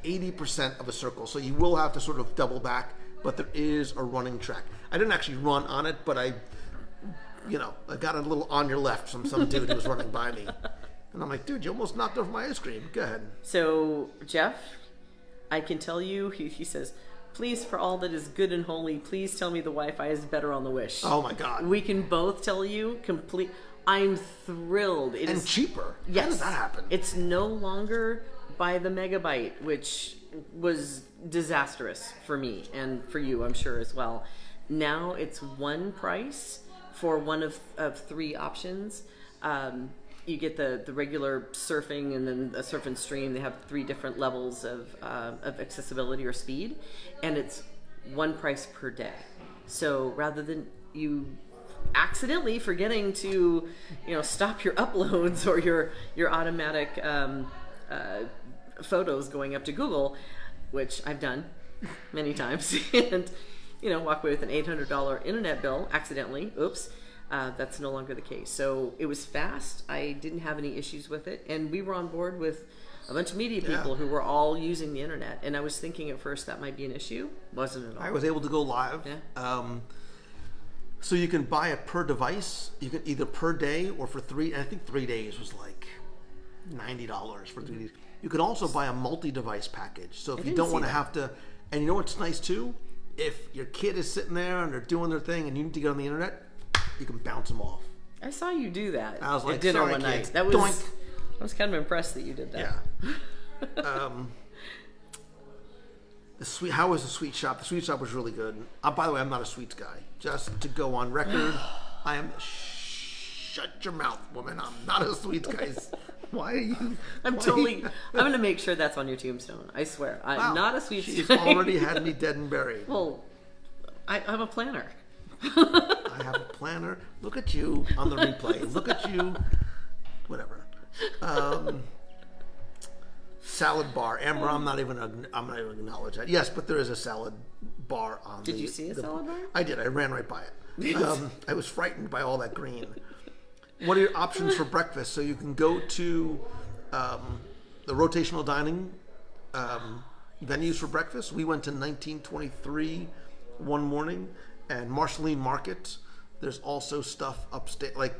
80% of a circle. So you will have to sort of double back, but there is a running track. I didn't actually run on it, but I got a little on your left from some dude who was running by me. And I'm like, dude, you almost knocked off my ice cream. Go ahead. So, Jeff, I can tell you, he says, please, for all that is good and holy, please tell me the Wi-Fi is better on the Wish. Oh, my God. We can both tell you I'm thrilled. It is cheaper. Yes. How does that happen? It's no longer by the megabyte, which was disastrous for me and for you, I'm sure, as well. Now it's one price for one of 3 options. You get the regular surfing and then a surf and stream. They have 3 different levels of accessibility or speed, and it's one price per day. So rather than you accidentally forgetting to stop your uploads or your automatic photos going up to Google, which I've done many times, and walk away with an $800 internet bill accidentally. Oops. That's no longer the case. So it was fast. I didn't have any issues with it, and we were on board with a bunch of media people who were all using the internet. And I was thinking at first that might be an issue. Wasn't at all. I was able to go live. Yeah. So you can buy it per device. You can either per day or for 3. I think 3 days was like $90 for 3 days. You can also buy a multi-device package. So if you don't want to have to, and you know what's nice too? If your kid is sitting there and they're doing their thing and you need to get on the internet, you can bounce them off. I saw you do that. I was like, at dinner sorry, one night. kids. That was. Doink. I was kind of impressed that you did that. Yeah. How was the sweet shop? The sweet shop was really good. By the way, I'm not a sweets guy. Just to go on record, I am. Shut your mouth, woman. I'm not a sweets guy. Why are you? I'm going to make sure that's on your tombstone. I swear, I'm not a sweets guy. She's already had me dead and buried. Well, I'm a planner. I have a planner. Look at you on the replay. Look at you. Whatever. Salad bar. Amber, I'm not even going to acknowledge that. Yes, but there is a salad bar on. Did you see a salad bar? I did. I ran right by it. I was frightened by all that green. What are your options for breakfast? So you can go to the rotational dining venues for breakfast. We went to 1923 one morning. And Marceline Market, there's also stuff upstate. Like,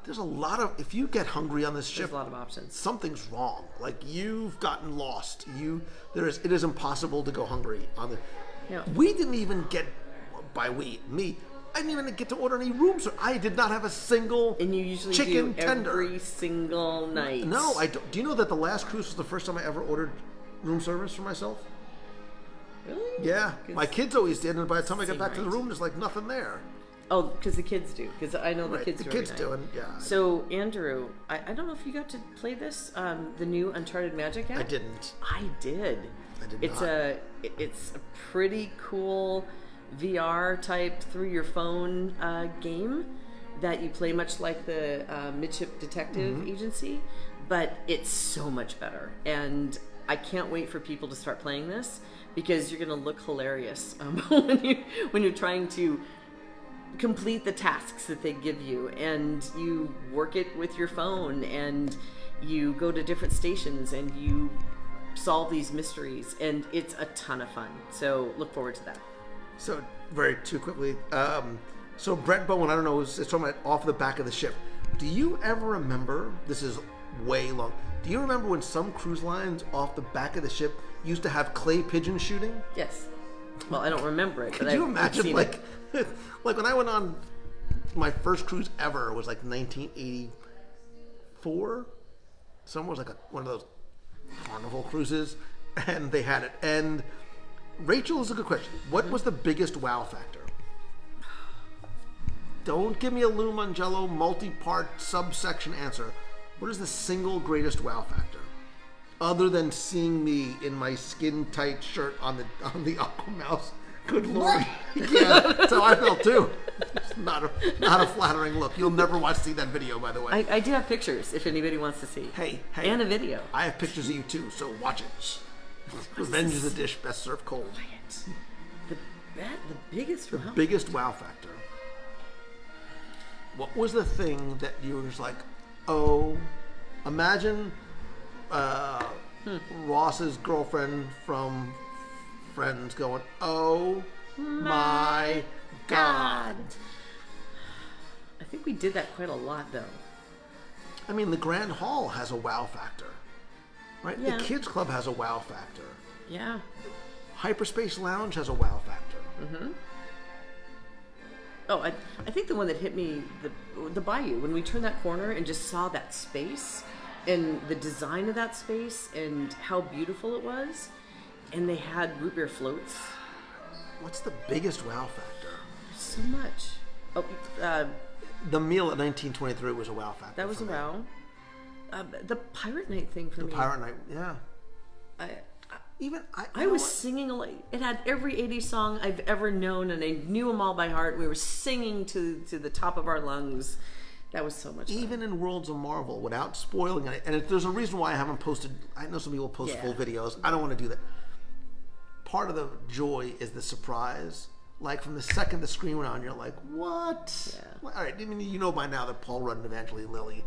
there's a lot of, if you get hungry on this ship, there's a lot of options. Something's wrong. Like, you've gotten lost. It is impossible to go hungry on the. Yeah. We didn't even get, me. I didn't even get to order any room service. I did not have a single and you usually chicken do tender every single night. No, I don't. Do you know that the last cruise was the first time I ever ordered room service for myself? Really? Yeah, my kids always did, and by the time I got back to the room, there's like nothing there. Oh, because the kids do. Because I know the kids do. The kids do, and yeah. So Andrew, I don't know if you got to play this, the new Uncharted Magic app. I didn't. I did. I did it's not. It's a pretty cool VR type through your phone game that you play, much like the Midship Detective Agency, but it's so much better. And I can't wait for people to start playing this, because you're going to look hilarious when you're trying to complete the tasks that they give you, and you work it with your phone, and you go to different stations, and you solve these mysteries, and it's a ton of fun. So look forward to that. So too quickly. So Brett Bowen, I don't know, it's talking about off the back of the ship. Do you ever remember? This is way long. Do you remember when some cruise lines off the back of the ship used to have clay pigeon shooting? Yes. Well, I don't remember it. Could you imagine, like when I went on my first cruise ever was like 1984. Somewhere was like one of those Carnival cruises, and they had it. And Rachel, is a good question. What was the biggest wow factor? Don't give me a Lou Mangello multi-part subsection answer. What is the single greatest wow factor, other than seeing me in my skin-tight shirt on the Aqua Mouse? Good Lord! Yeah, that's how I felt too. It's not a flattering look. You'll never see that video, by the way. I do have pictures if anybody wants to see. Hey, and a video. I have pictures of you too, so watch it. Revenge is a dish best served cold. The biggest wow. Biggest wow factor. What was the thing that you were just like, oh, imagine Ross's girlfriend from Friends going, oh my God. I think we did that quite a lot, though. I mean, the Grand Hall has a wow factor, right? Yeah. The Kids Club has a wow factor. Yeah. Hyperspace Lounge has a wow factor. Mm-hmm. Oh, I think the one that hit me, the Bayou, when we turned that corner and just saw that space and the design of that space and how beautiful it was, and they had root beer floats. What's the biggest wow factor? There's so much. Oh, the meal at 1923 was a wow factor. That was a wow. The Pirate Night thing for me. The Pirate Night, yeah. I was singing, it had every 80s song I've ever known, and I knew them all by heart. We were singing to the top of our lungs That was so much fun. Even in Worlds of Marvel, without spoiling it, and there's a reason why I haven't posted. I know some people post full videos. I don't want to do that. Part of the joy is the surprise. Like from the second the screen went on, you're like, "What?" Yeah. All right, I mean, you know by now that Paul Rudd and Evangeline Lilly.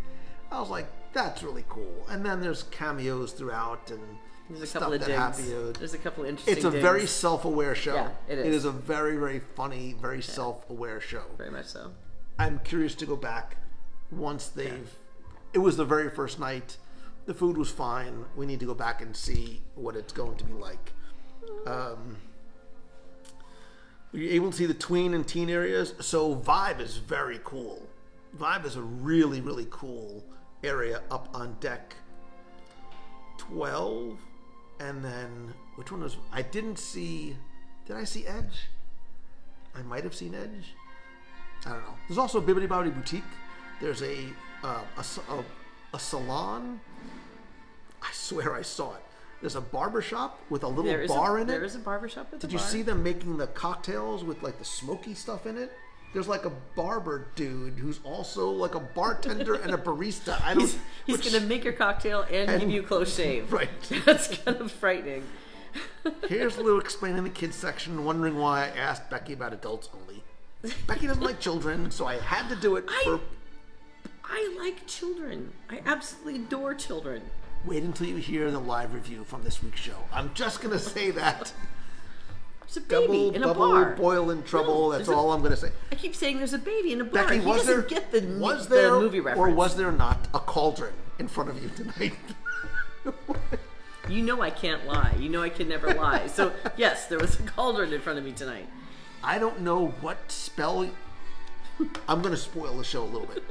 I was like, "That's really cool." And then there's cameos throughout and There's a stuff couple of that digs. happened. There's a couple of interesting. It's a digs. very self-aware show. Yeah, it is. It is a very, very funny, very self-aware show. Very much so. I'm curious to go back once they've. It was the very first night. The food was fine. We need to go back and see what it's going to be like. You're able to see the tween and teen areas. So Vibe is very cool. Vibe is a really, really cool area up on deck 12. And then, which one was, I didn't see, did I see Edge? I might have seen Edge. I don't know. There's also a Bibbidi Bobbidi Boutique. There's a salon. I swear I saw it. There's a barber shop with a little bar in it. There is a barber shop with a bar. Did you see them making the cocktails with like the smoky stuff in it? There's like a barber dude who's also like a bartender and a barista. He's going to make your cocktail and give you a close shave. Right. That's kind of frightening. Here's Lou explaining the kids section, wondering why I asked Becky about adults only. Becky doesn't like children, so I had to do it for... I like children. I absolutely adore children. Wait until you hear the live review from this week's show. I'm just going to say that. There's a baby in a bar. Boil in trouble. That's all I'm going to say. I keep saying there's a baby in a bar. Becky, He doesn't get the movie reference. Or was there not a cauldron in front of you tonight? You know I can't lie. You know I can never lie. So, yes, there was a cauldron in front of me tonight. I don't know what spell... I'm going to spoil the show a little bit.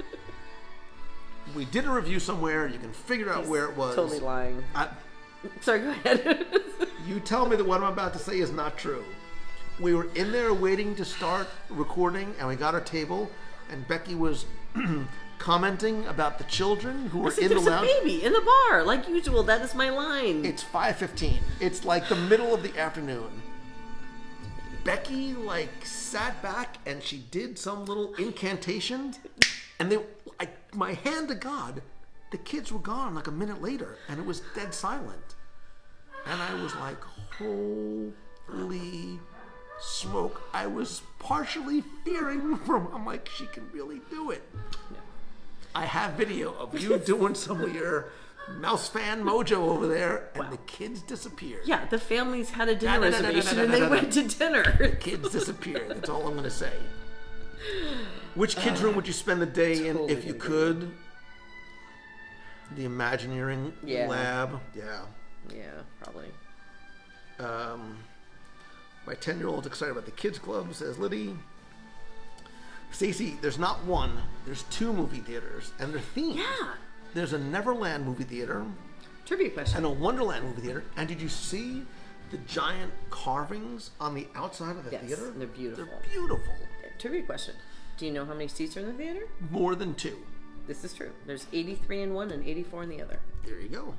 We did a review somewhere. You can figure out where it was. Totally lying. Sorry, go ahead. You tell me that what I'm about to say is not true. We were in there waiting to start recording, and we got our table, and Becky was commenting about the children who were in the lounge. There's a baby in the bar, like usual. That is my line. It's 5:15. It's like the middle of the afternoon. Becky sat back and she did some little incantation, and my hand to God, the kids were gone like a minute later, and it was dead silent. And I was like, holy smoke. I was partially fearing I'm like, she can really do it. No. I have video of you doing some of your mouse fan mojo over there, and the kids disappeared. Yeah, the families had a dinner reservation and they went to dinner. Kids disappeared. That's all I'm going to say. Which kids' room would you spend the day in if you could? The Imagineering lab. Yeah, probably. My 10-year-old's excited about the kids' club, says Liddy. Stacy, there's not one. There's 2 movie theaters, and they're themed. Yeah. There's a Neverland movie theater. Trivia question. And a Wonderland movie theater. And did you see the giant carvings on the outside of the theater? They're beautiful. They're beautiful. Trivia question. Do you know how many seats are in the theater? More than 2. This is true. There's 83 in one and 84 in the other. There you go.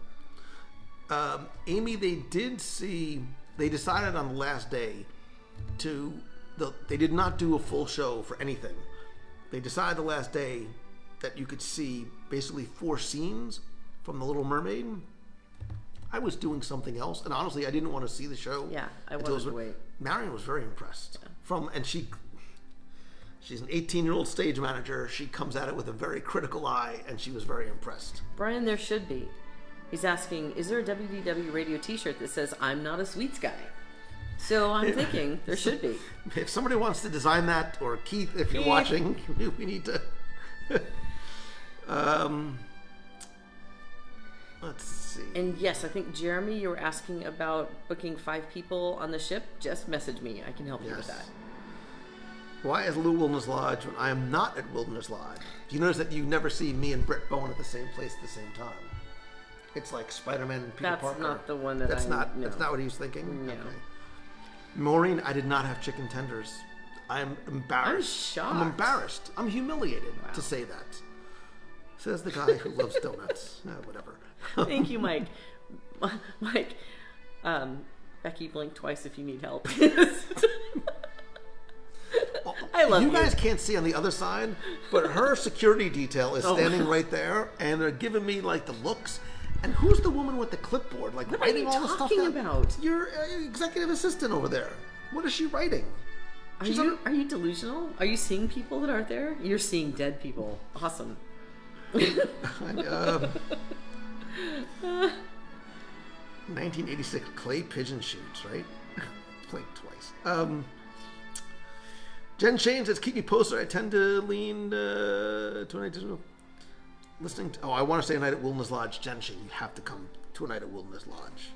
Amy, they decided on the last day they did not do a full show for anything. They decided the last day that you could see basically 4 scenes from The Little Mermaid. I was doing something else, and honestly, I didn't want to see the show. Yeah, I wanted to wait. Marion was very impressed. Yeah. She's an 18-year-old stage manager. She comes at it with a very critical eye, and she was very impressed. Brian, there should be. He's asking, is there a WDW radio t-shirt that says, I'm not a sweets guy? So I'm thinking there should be. If somebody wants to design that, or Keith, if you're watching, we need to... let's see. And yes, I think, Jeremy, you were asking about booking 5 people on the ship. Just message me. I can help you with that. Why is Lou Wilderness Lodge when I am not at Wilderness Lodge? Do you notice that you never see me and Brett Bowen at the same place at the same time? It's like Spider-Man and Peter Parker. That's not the one that That's not what he was thinking? No. Okay. Maureen, I did not have chicken tenders. I'm embarrassed. I'm shocked. I'm embarrassed. I'm humiliated to say that. Says the guy who loves donuts. Whatever. Thank you, Mike. Mike, Becky, blink twice if you need help. I love you guys can't see on the other side, but her security detail is standing right there, and they're giving me like the looks. And who's the woman with the clipboard, like writing all the stuff down? What are you talking about? Your executive assistant over there. What is she writing? Are you delusional? Are you seeing people that aren't there? You're seeing dead people. Awesome. 1986 clay pigeon shoots, right? Blinked twice. Jen Shane says, keep me posted. I tend to lean to a night listening to, I want to say a night at Wilderness Lodge. Jen Shane, you have to come to a night at Wilderness Lodge.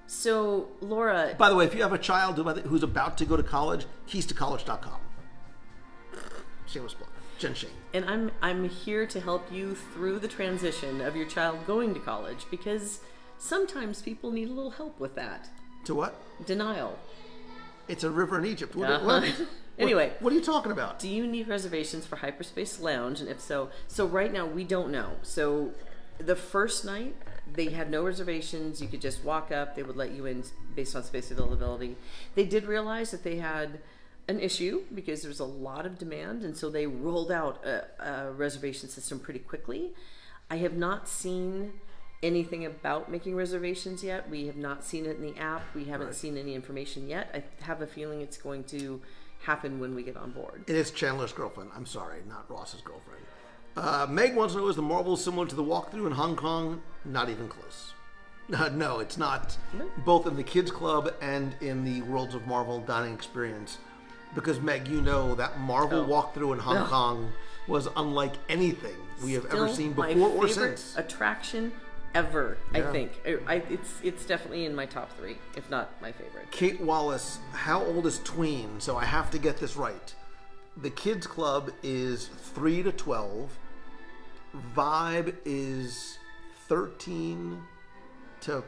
So, Laura... By the way, if you have a child who's about to go to college, keystocollege.com. Shameless plug. Jen Shane. And I'm here to help you through the transition of your child going to college, because sometimes people need a little help with that. To what? Denial. It's a river in Egypt. Anyway. What are you talking about? Do you need reservations for Hyperspace Lounge? And if so right now we don't know. So the first night, they had no reservations. You could just walk up. They would let you in based on space availability. They did realize that they had an issue because there was a lot of demand, and so they rolled out a reservation system pretty quickly. I have not seen anything about making reservations yet. We have not seen it in the app. We haven't seen any information yet. I have a feeling it's going to happen when we get on board. It is Chandler's girlfriend. I'm sorry, not Ross's girlfriend. Meg wants to know, is the Marvel similar to the walkthrough in Hong Kong? Not even close. No, it's not. Both in the Kids Club and in the Worlds of Marvel dining experience. Because, Meg, you know that Marvel walkthrough in Hong Kong was unlike anything we have ever seen before or since. Attraction ever, I think. It's definitely in my top 3, if not my favorite. Kate Wallace, how old is tween? So I have to get this right. The Kids Club is 3 to 12. Vibe is 13 to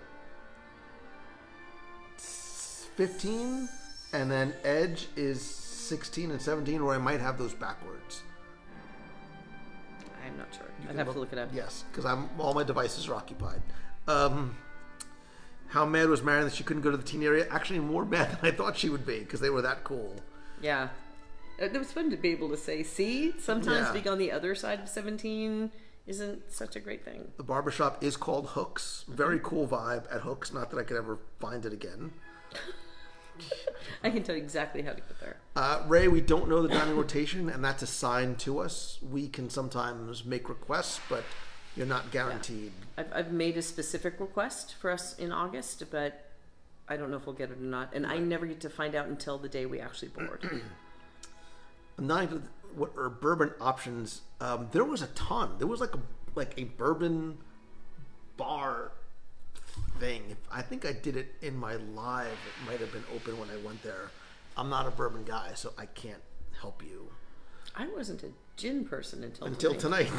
15. And then Edge is 16 and 17, or I might have those backwards. I'm not sure. I'd have to look it up. Yes, because all my devices are occupied. How mad was Marion that she couldn't go to the teen area? Actually, more mad than I thought she would be, because they were that cool. Yeah. It was fun to be able to say, see, sometimes being on the other side of 17 isn't such a great thing. The barbershop is called Hooks. Very cool vibe at Hooks. Not that I could ever find it again. I can tell you exactly how to get there. Ray, we don't know the dining rotation, and that's assigned to us. We can sometimes make requests, but you're not guaranteed. Yeah. I've made a specific request for us in August, but I don't know if we'll get it or not. And I never get to find out until the day we actually board. What are bourbon options? There was a ton. There was like a bourbon bar thing. I think I did it in my live. It might have been open when I went there. I'm not a bourbon guy, so I can't help you. I wasn't a gin person until tonight.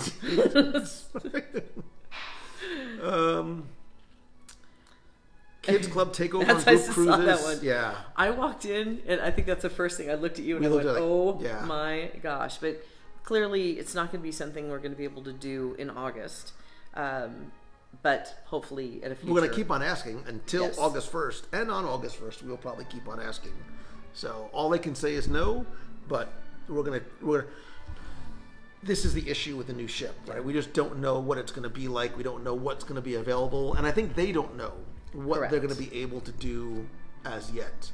Kids Club takeover on group cruises. Saw that one. Yeah. I walked in, and I think that's the first thing I looked at you and I went, my gosh. But clearly, it's not going to be something we're going to be able to do in August. But hopefully at a future. We're going to keep on asking until August 1st. And on August 1st, we'll probably keep on asking. So all they can say is no, but we're this is the issue with the new ship, right? We just don't know what it's going to be like. We don't know what's going to be available. And I think they don't know what they're going to be able to do as yet.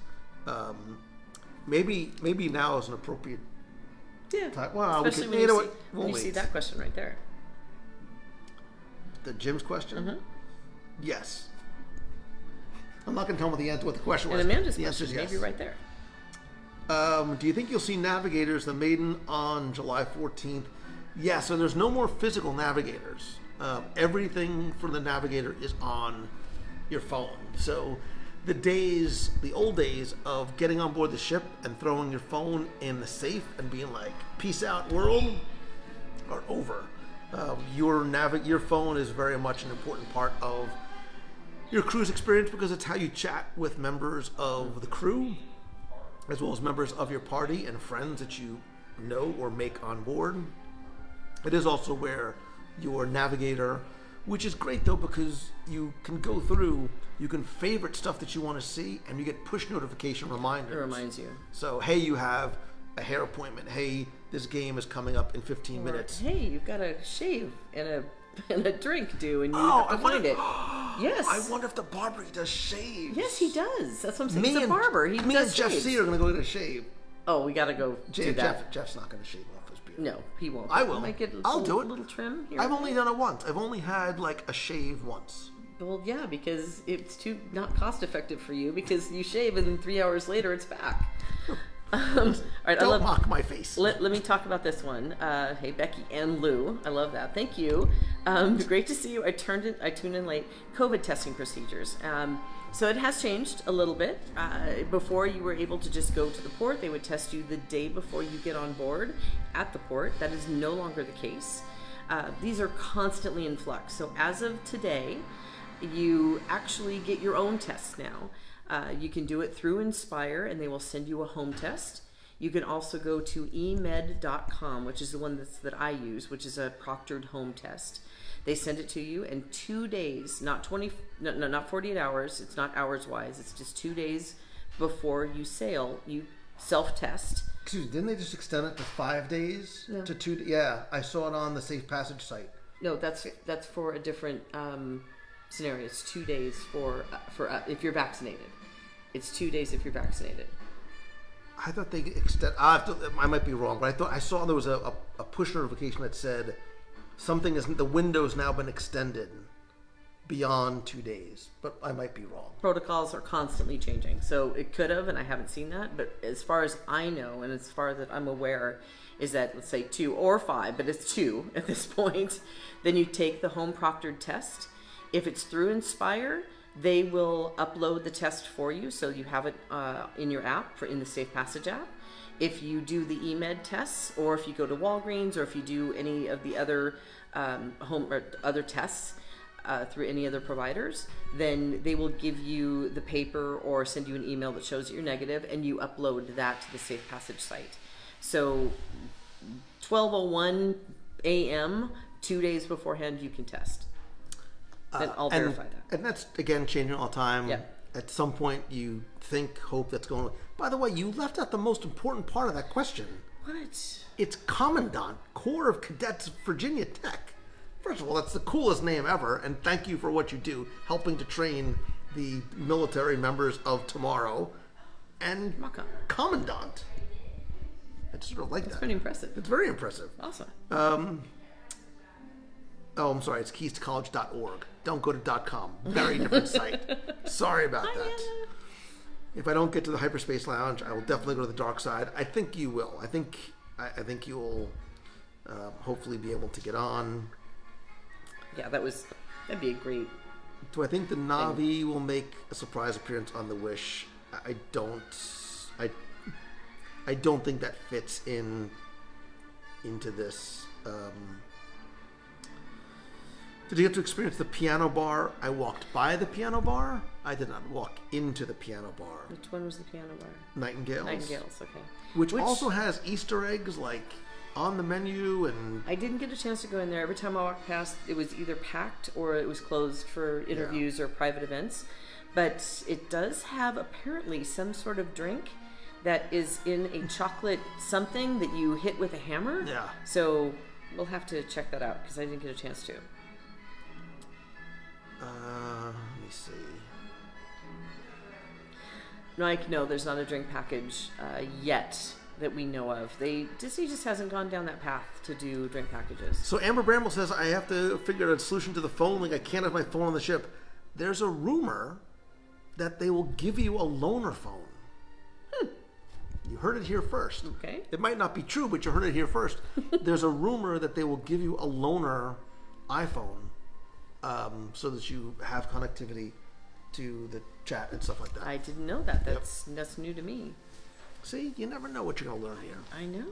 Maybe now is an appropriate time. Well, especially when you see that question right there. The Jim's question? Mm-hmm. Yes. I'm not going to tell him what the question was. And Amanda's question, maybe right there. Do you think you'll see Navigators, the Maiden, on July 14th? Yeah, so there's no more physical Navigators. Everything for the Navigator is on your phone. So the old days of getting on board the ship and throwing your phone in the safe and being like, peace out, world, are over. Your phone is very much an important part of your cruise experience because it's how you chat with members of the crew, as well as members of your party and friends that you know or make on board. It is also where your navigator Which is great though, because you can go through, you can favorite stuff that you want to see, and you get push notification reminders. It reminds you. So, hey, you have a hair appointment. Hey, this game is coming up in 15 minutes. Hey, you've got a shave and a drink due, and you have to find it. Yes. I wonder if the barber does shaves. Yes, he does. That's what I'm saying. He's a barber. He me does and Jeff shaves. C are going to go get a shave. Oh, we got to go do that. Jeff's not going to shave off his beard. No, he won't. I will. Might get I'll do it. A little trim here. I've only done it once. I've only had like a shave once. Well, yeah, because it's too not cost effective for you, because you shave and then 3 hours later it's back. All right, Don't mock my face. Let me talk about this one. Hey, Becky and Lou, I love that. Thank you. Great to see you. I tuned in late. COVID testing procedures. So it has changed a little bit. Before, you were able to just go to the port. They would test you the day before you get on board at the port. That is no longer the case. These are constantly in flux. So as of today, you actually get your own tests now. You can do it through Inspire, and they will send you a home test. You can also go to emed.com, which is the one that I use, which is a proctored home test. They send it to you in 2 days, not 48 hours. It's not hours wise. It's just 2 days before you sail. You self-test. Excuse me, didn't they just extend it to 5 days? No. To 2? Yeah, I saw it on the Safe Passage site. No, that's for a different scenario. It's 2 days for if you're vaccinated. It's 2 days if you're vaccinated. I thought they extend. I might be wrong, but I saw there was a push notification that said something isn't. The window's now been extended beyond 2 days, but I might be wrong. Protocols are constantly changing, so it could have, and I haven't seen that. But as far as I know, and as far as I'm aware, is that, let's say 2 or 5, but it's 2 at this point. Then you take the home proctored test. If it's through Inspire, they will upload the test for you, so you have it in your app, in the Safe Passage app. If you do the eMed tests, or if you go to Walgreens, or if you do any of the other home or other tests through any other providers, then they will give you the paper or send you an email that shows that you're negative, and you upload that to the Safe Passage site. So 12:01 a.m., 2 days beforehand, you can test. And I'll verify that. And that's, again, changing all the time. Yeah. At some point, you hope that's going. By the way, you left out the most important part of that question. What? It's Commandant, Corps of Cadets, Virginia Tech. First of all, that's the coolest name ever, and thank you for what you do, helping to train the military members of tomorrow. And Commandant. I just sort of like that. That's pretty impressive. It's very impressive. Awesome. Oh, I'm sorry. It's keystocollege.org. Don't go to .com. Very different site. Sorry about that. If I don't get to the Hyperspace Lounge, I will definitely go to the dark side. I think you will. I think you will hopefully be able to get on. Yeah, that'd be a great. Do I think the Na'vi will make a surprise appearance on the Wish? I don't think that fits into this. Did you get to experience the piano bar? I walked by the piano bar. I did not walk into the piano bar. Which one was the piano bar? Nightingales. Nightingales, okay. Which also has Easter eggs, like, on the menu, and... I didn't get a chance to go in there. Every time I walked past, it was either packed or it was closed for interviews or private events. But it does have, apparently, some sort of drink that is in a chocolate something that you hit with a hammer. Yeah. So we'll have to check that out, because I didn't get a chance to. Let me see. No, there's not a drink package yet that we know of. Disney just hasn't gone down that path to do drink packages. So Amber Bramble says, I have to figure out a solution to the phone. Like, I can't have my phone on the ship. There's a rumor that they will give you a loaner phone. You heard it here first. Okay. It might not be true, but you heard it here first. There's a rumor that they will give you a loaner iPhone so that you have connectivity to the chat and stuff like that. I didn't know that. That's new to me. See, you never know what you're going to learn here. I know.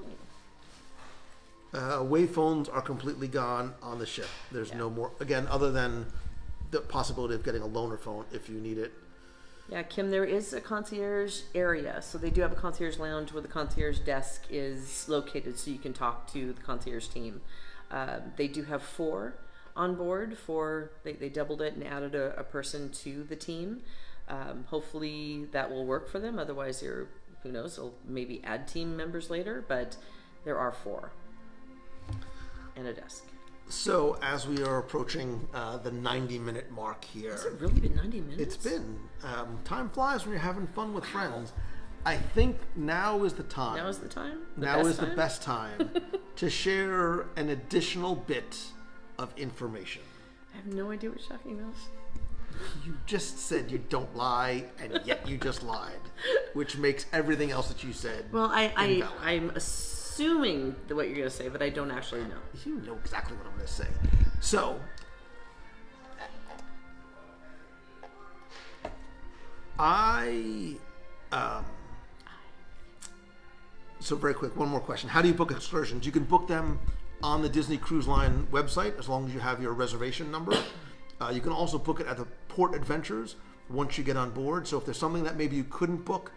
Wave phones are completely gone on the ship. There's no more, again, other than the possibility of getting a loaner phone if you need it. Yeah, Kim, there is a concierge area. So they do have a concierge lounge where the concierge desk is located so you can talk to the concierge team. They do have 4 on board for, they doubled it and added a person to the team. Hopefully that will work for them. Otherwise, who knows, they'll maybe add team members later, but there are 4 and a desk. So as we are approaching the 90-minute mark here. Has it really been 90 minutes? It's been. Time flies when you're having fun with friends. I think now is the time. Now is the time? The best time to share an additional bit of information. I have no idea what you're talking about. You just said you don't lie, and yet you just lied, which makes everything else that you said Well, invalid. I'm assuming what you're going to say, but I don't actually know. You know exactly what I'm going to say. So, so very quick, one more question. How do you book excursions? You can book them on the Disney Cruise Line website as long as you have your reservation number. You can also book it at the Port Adventures once you get on board. So if there's something that maybe you couldn't book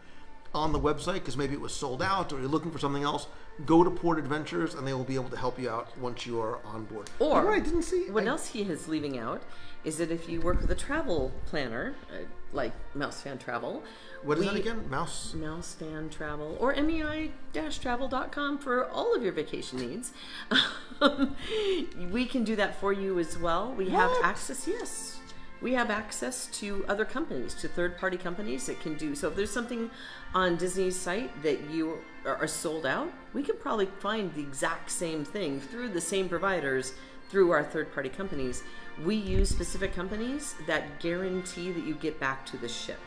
on the website because maybe it was sold out or you're looking for something else, go to Port Adventures and they will be able to help you out once you are on board. Or I didn't see what else he is leaving out is that if you work with a travel planner, like Mouse Fan Travel. What is that again? Mouse Fan Travel, or MEI-travel.com for all of your vacation needs. We can do that for you as well. We have access, yes. We have access to other companies, to third-party companies that can do. So if there's something on Disney's site that you are sold out, we could probably find the exact same thing through the same providers through our third-party companies. We use specific companies that guarantee that you get back to the ship.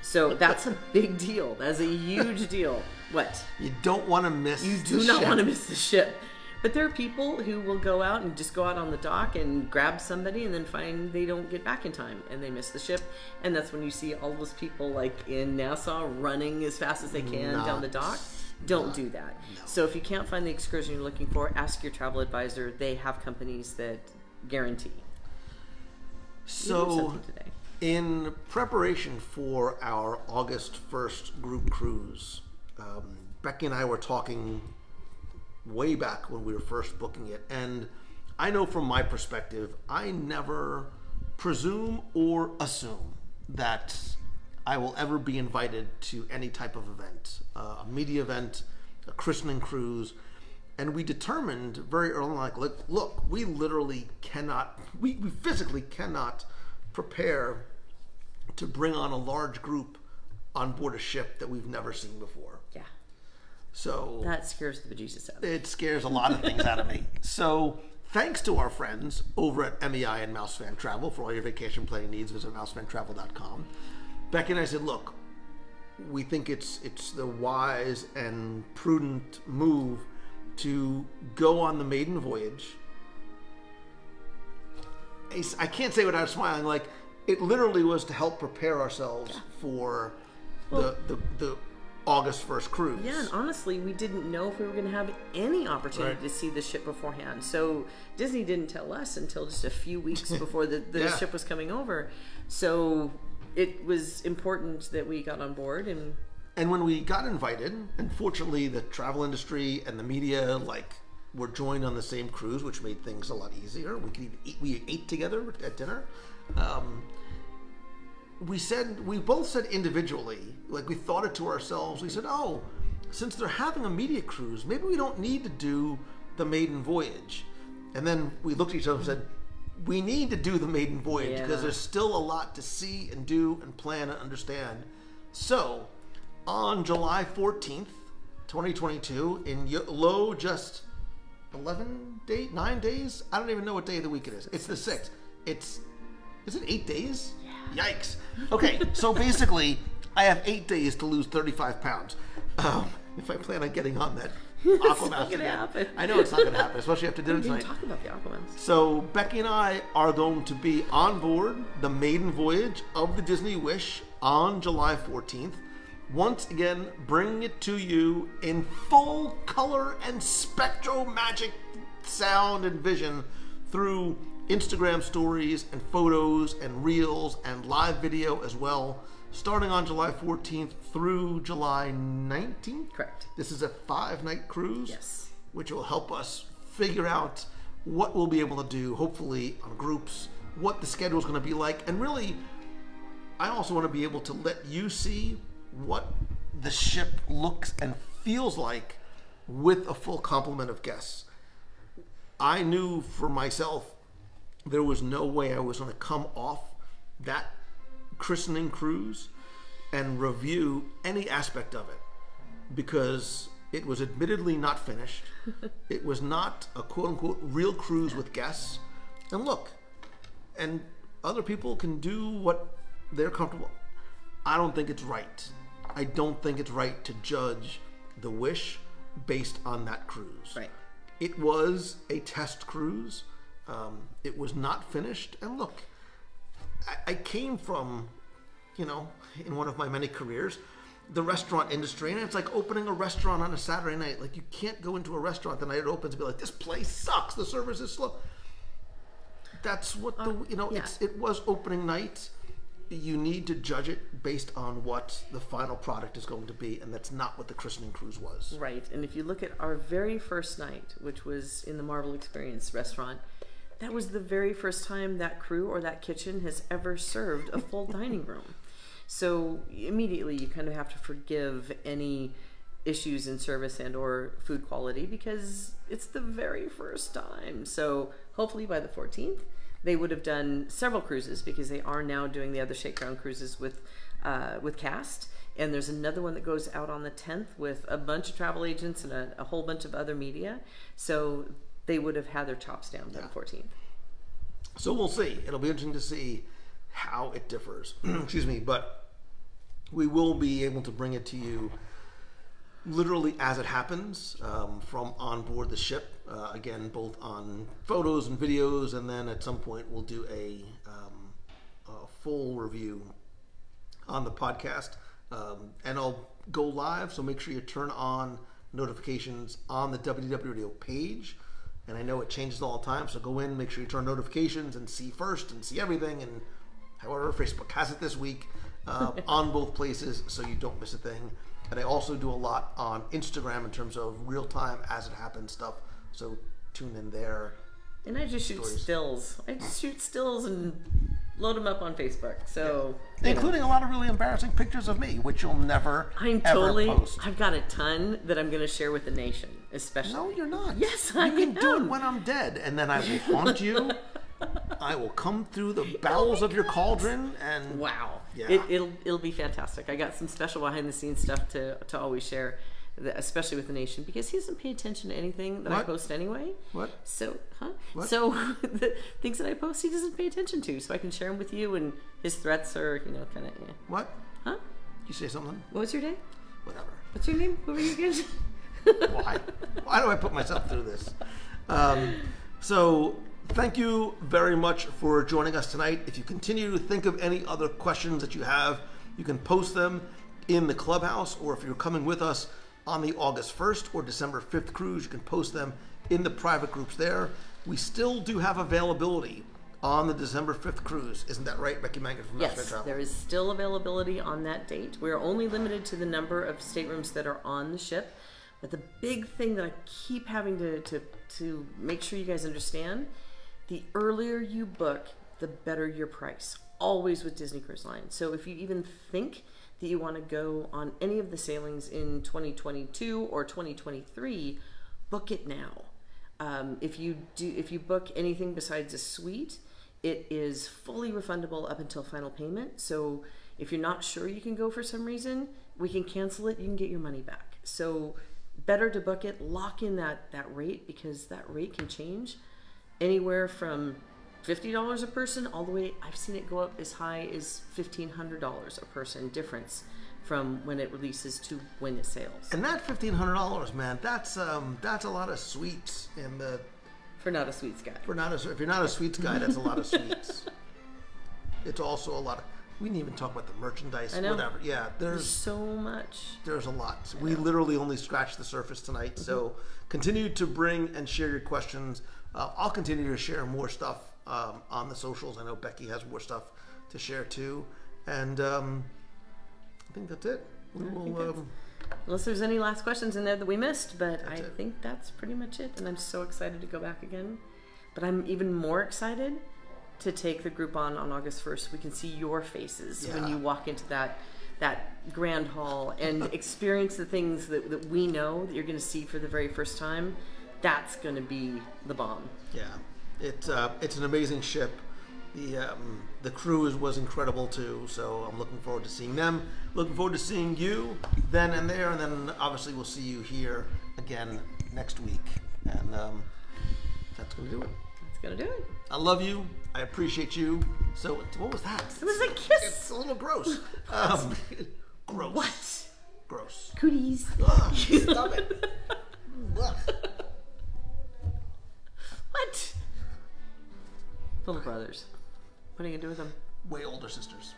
So that's a big deal. That's a huge deal. What? You don't want to miss the ship. You do not want to miss the ship. But there are people who will go out and just go out on the dock and grab somebody and then find they don't get back in time and they miss the ship. And that's when you see all those people like in Nassau running as fast as they can down the dock. Don't do that. No. So if you can't find the excursion you're looking for, ask your travel advisor. They have companies that guarantee. So in preparation for our August 1st group cruise, Becky and I were talking way back when we were first booking it, and I know from my perspective, I never presume or assume that I will ever be invited to any type of event, a media event, a christening cruise, and we determined very early on, like, look, we literally cannot, we physically cannot prepare to bring on a large group on board a ship that we've never seen before. Yeah. So that scares the bejesus out of me. It scares a lot of things out of me. So thanks to our friends over at MEI and Mouse Fan Travel for all your vacation planning needs. Visit mousefantravel.com. Becky and I said, look, we think it's the wise and prudent move to go on the maiden voyage. I can't say without smiling. Like, it literally was to help prepare ourselves for the August 1st cruise. Yeah, and honestly, we didn't know if we were going to have any opportunity to see the ship beforehand. So Disney didn't tell us until just a few weeks before the ship was coming over. So it was important that we got on board. And when we got invited, unfortunately, the travel industry and the media were joined on the same cruise, which made things a lot easier. We could even eat. We ate together at dinner. We both said individually, we thought it to ourselves. We said, oh, since they're having a media cruise, maybe we don't need to do the maiden voyage. And then we looked at each other and said, we need to do the maiden voyage because there's still a lot to see and do and plan and understand. So on July 14th, 2022, in just 9 days? I don't even know what day of the week it is. It's the 6th. Is it 8 days? Yeah. Yikes. Okay, so basically, I have 8 days to lose 35 pounds. If I plan on getting on that Aquamouse it's not going to happen. I know it's not going to happen, especially after dinner tonight. We didn't talk about the Aquamouse. So Becky and I are going to be on board the maiden voyage of the Disney Wish on July 14th. Once again, bringing it to you in full color and spectro magic sound and vision through Instagram stories and photos and reels and live video as well, starting on July 14th through July 19th. Correct. This is a 5-night cruise. Yes. Which will help us figure out what we'll be able to do, hopefully on groups, what the schedule is going to be like, and really, I also want to be able to let you see what the ship looks and feels like with a full complement of guests. I knew for myself there was no way I was going to come off that christening cruise and review any aspect of it, because it was admittedly not finished. It was not a quote-unquote real cruise with guests. And look, and other people can do what they're comfortable. I don't think it's right. I don't think it's right to judge the Wish based on that cruise. Right. It was a test cruise. It was not finished. And look, I came from, in one of my many careers, the restaurant industry, and it's like opening a restaurant on a Saturday night. Like, you can't go into a restaurant the night it opens and be like, this place sucks, the service is slow. That's what it was opening night. You need to judge it based on what the final product is going to be, and that's not what the christening cruise was. Right, and if you look at our very first night, which was in the Marvel Experience restaurant, that was the very first time that crew or that kitchen has ever served a full dining room. So immediately you kind of have to forgive any issues in service and or food quality, because it's the very first time. So hopefully by the 14th, they would have done several cruises, because they are now doing the other shakedown cruises with Cast. And there's another one that goes out on the 10th with a bunch of travel agents and a whole bunch of other media. So they would have had their chops down by the 14th. So we'll see. It'll be interesting to see how it differs. Excuse me, but we will be able to bring it to you literally as it happens, from on board the ship. Again, both on photos and videos, and then at some point we'll do a full review on the podcast. And I'll go live, so make sure you turn on notifications on the WDW Radio page. And I know it changes all the time, so go in, make sure you turn notifications and see first and see everything. And however Facebook has it this week, on both places, so you don't miss a thing. And I also do a lot on Instagram in terms of real time as it happens stuff. So tune in there. And I just shoot stills. I just shoot stills and load them up on Facebook. So including a lot of really embarrassing pictures of me, which you'll never ever post. I've got a ton that I'm going to share with the nation, especially. No, you're not. Yes, I am. You can do it when I'm dead, and then I will haunt you. I will come through the bowels of your cauldron, and wow, yeah. It'll be fantastic. I got some special behind the scenes stuff to always share, especially with the nation, because he doesn't pay attention to anything that I post anyway. What? So, What? So the things that I post, he doesn't pay attention to, so I can share them with you, and his threats are, kind of. Yeah. What? Huh? You say something? What was your name? Whatever. What's your name? Who were you again? Why? Why do I put myself through this? So thank you very much for joining us tonight. If you continue to think of any other questions that you have, you can post them in the clubhouse, or if you're coming with us on the August 1st or December 5th cruise, you can post them in the private groups there. We still do have availability on the December 5th cruise. Isn't that right, Becky Mangan from Yes, there is still availability on that date. We're only limited to the number of staterooms that are on the ship. But the big thing that I keep having to make sure you guys understand, the earlier you book, the better your price. Always with Disney Cruise Line. So if you even think that you want to go on any of the sailings in 2022 or 2023, book it now. If you book anything besides a suite, it is fully refundable up until final payment. So if you're not sure you can go for some reason, we can cancel it. You can get your money back. So better to book it, lock in that rate, because that rate can change anywhere from $50 a person all the way, I've seen it go up as high as $1,500 a person difference from when it releases to when it sails. And that $1,500, man, that's a lot of sweets in the. For not a sweets guy. If you're not a sweets guy, that's a lot of sweets. It's also a lot of. We didn't even talk about the merchandise. I know. Whatever. Yeah, there's so much. There's a lot. We literally only scratched the surface tonight. Mm-hmm. So continue to bring and share your questions. I'll continue to share more stuff on the socials. I know Becky has more stuff to share too, and I think that's it. We will. Unless there's any last questions in there that we missed, but I think that's pretty much it. And I'm so excited to go back again. But I'm even more excited to take the group on August 1st. We can see your faces when you walk into that grand hall and experience the things that we know that you're going to see for the very first time. That's going to be the bomb. Yeah, it's an amazing ship. The crew was incredible too, so I'm looking forward to seeing them. Looking forward to seeing you then and there, and then obviously we'll see you here again next week. And that's going to do it. That's going to do it. I love you. I appreciate you. So what was that? It was a kiss. It's a little gross. Gross. What? Gross. Cooties. Ugh, stop it. Ugh. What? Little brothers. What are you going to do with them? Way older sisters.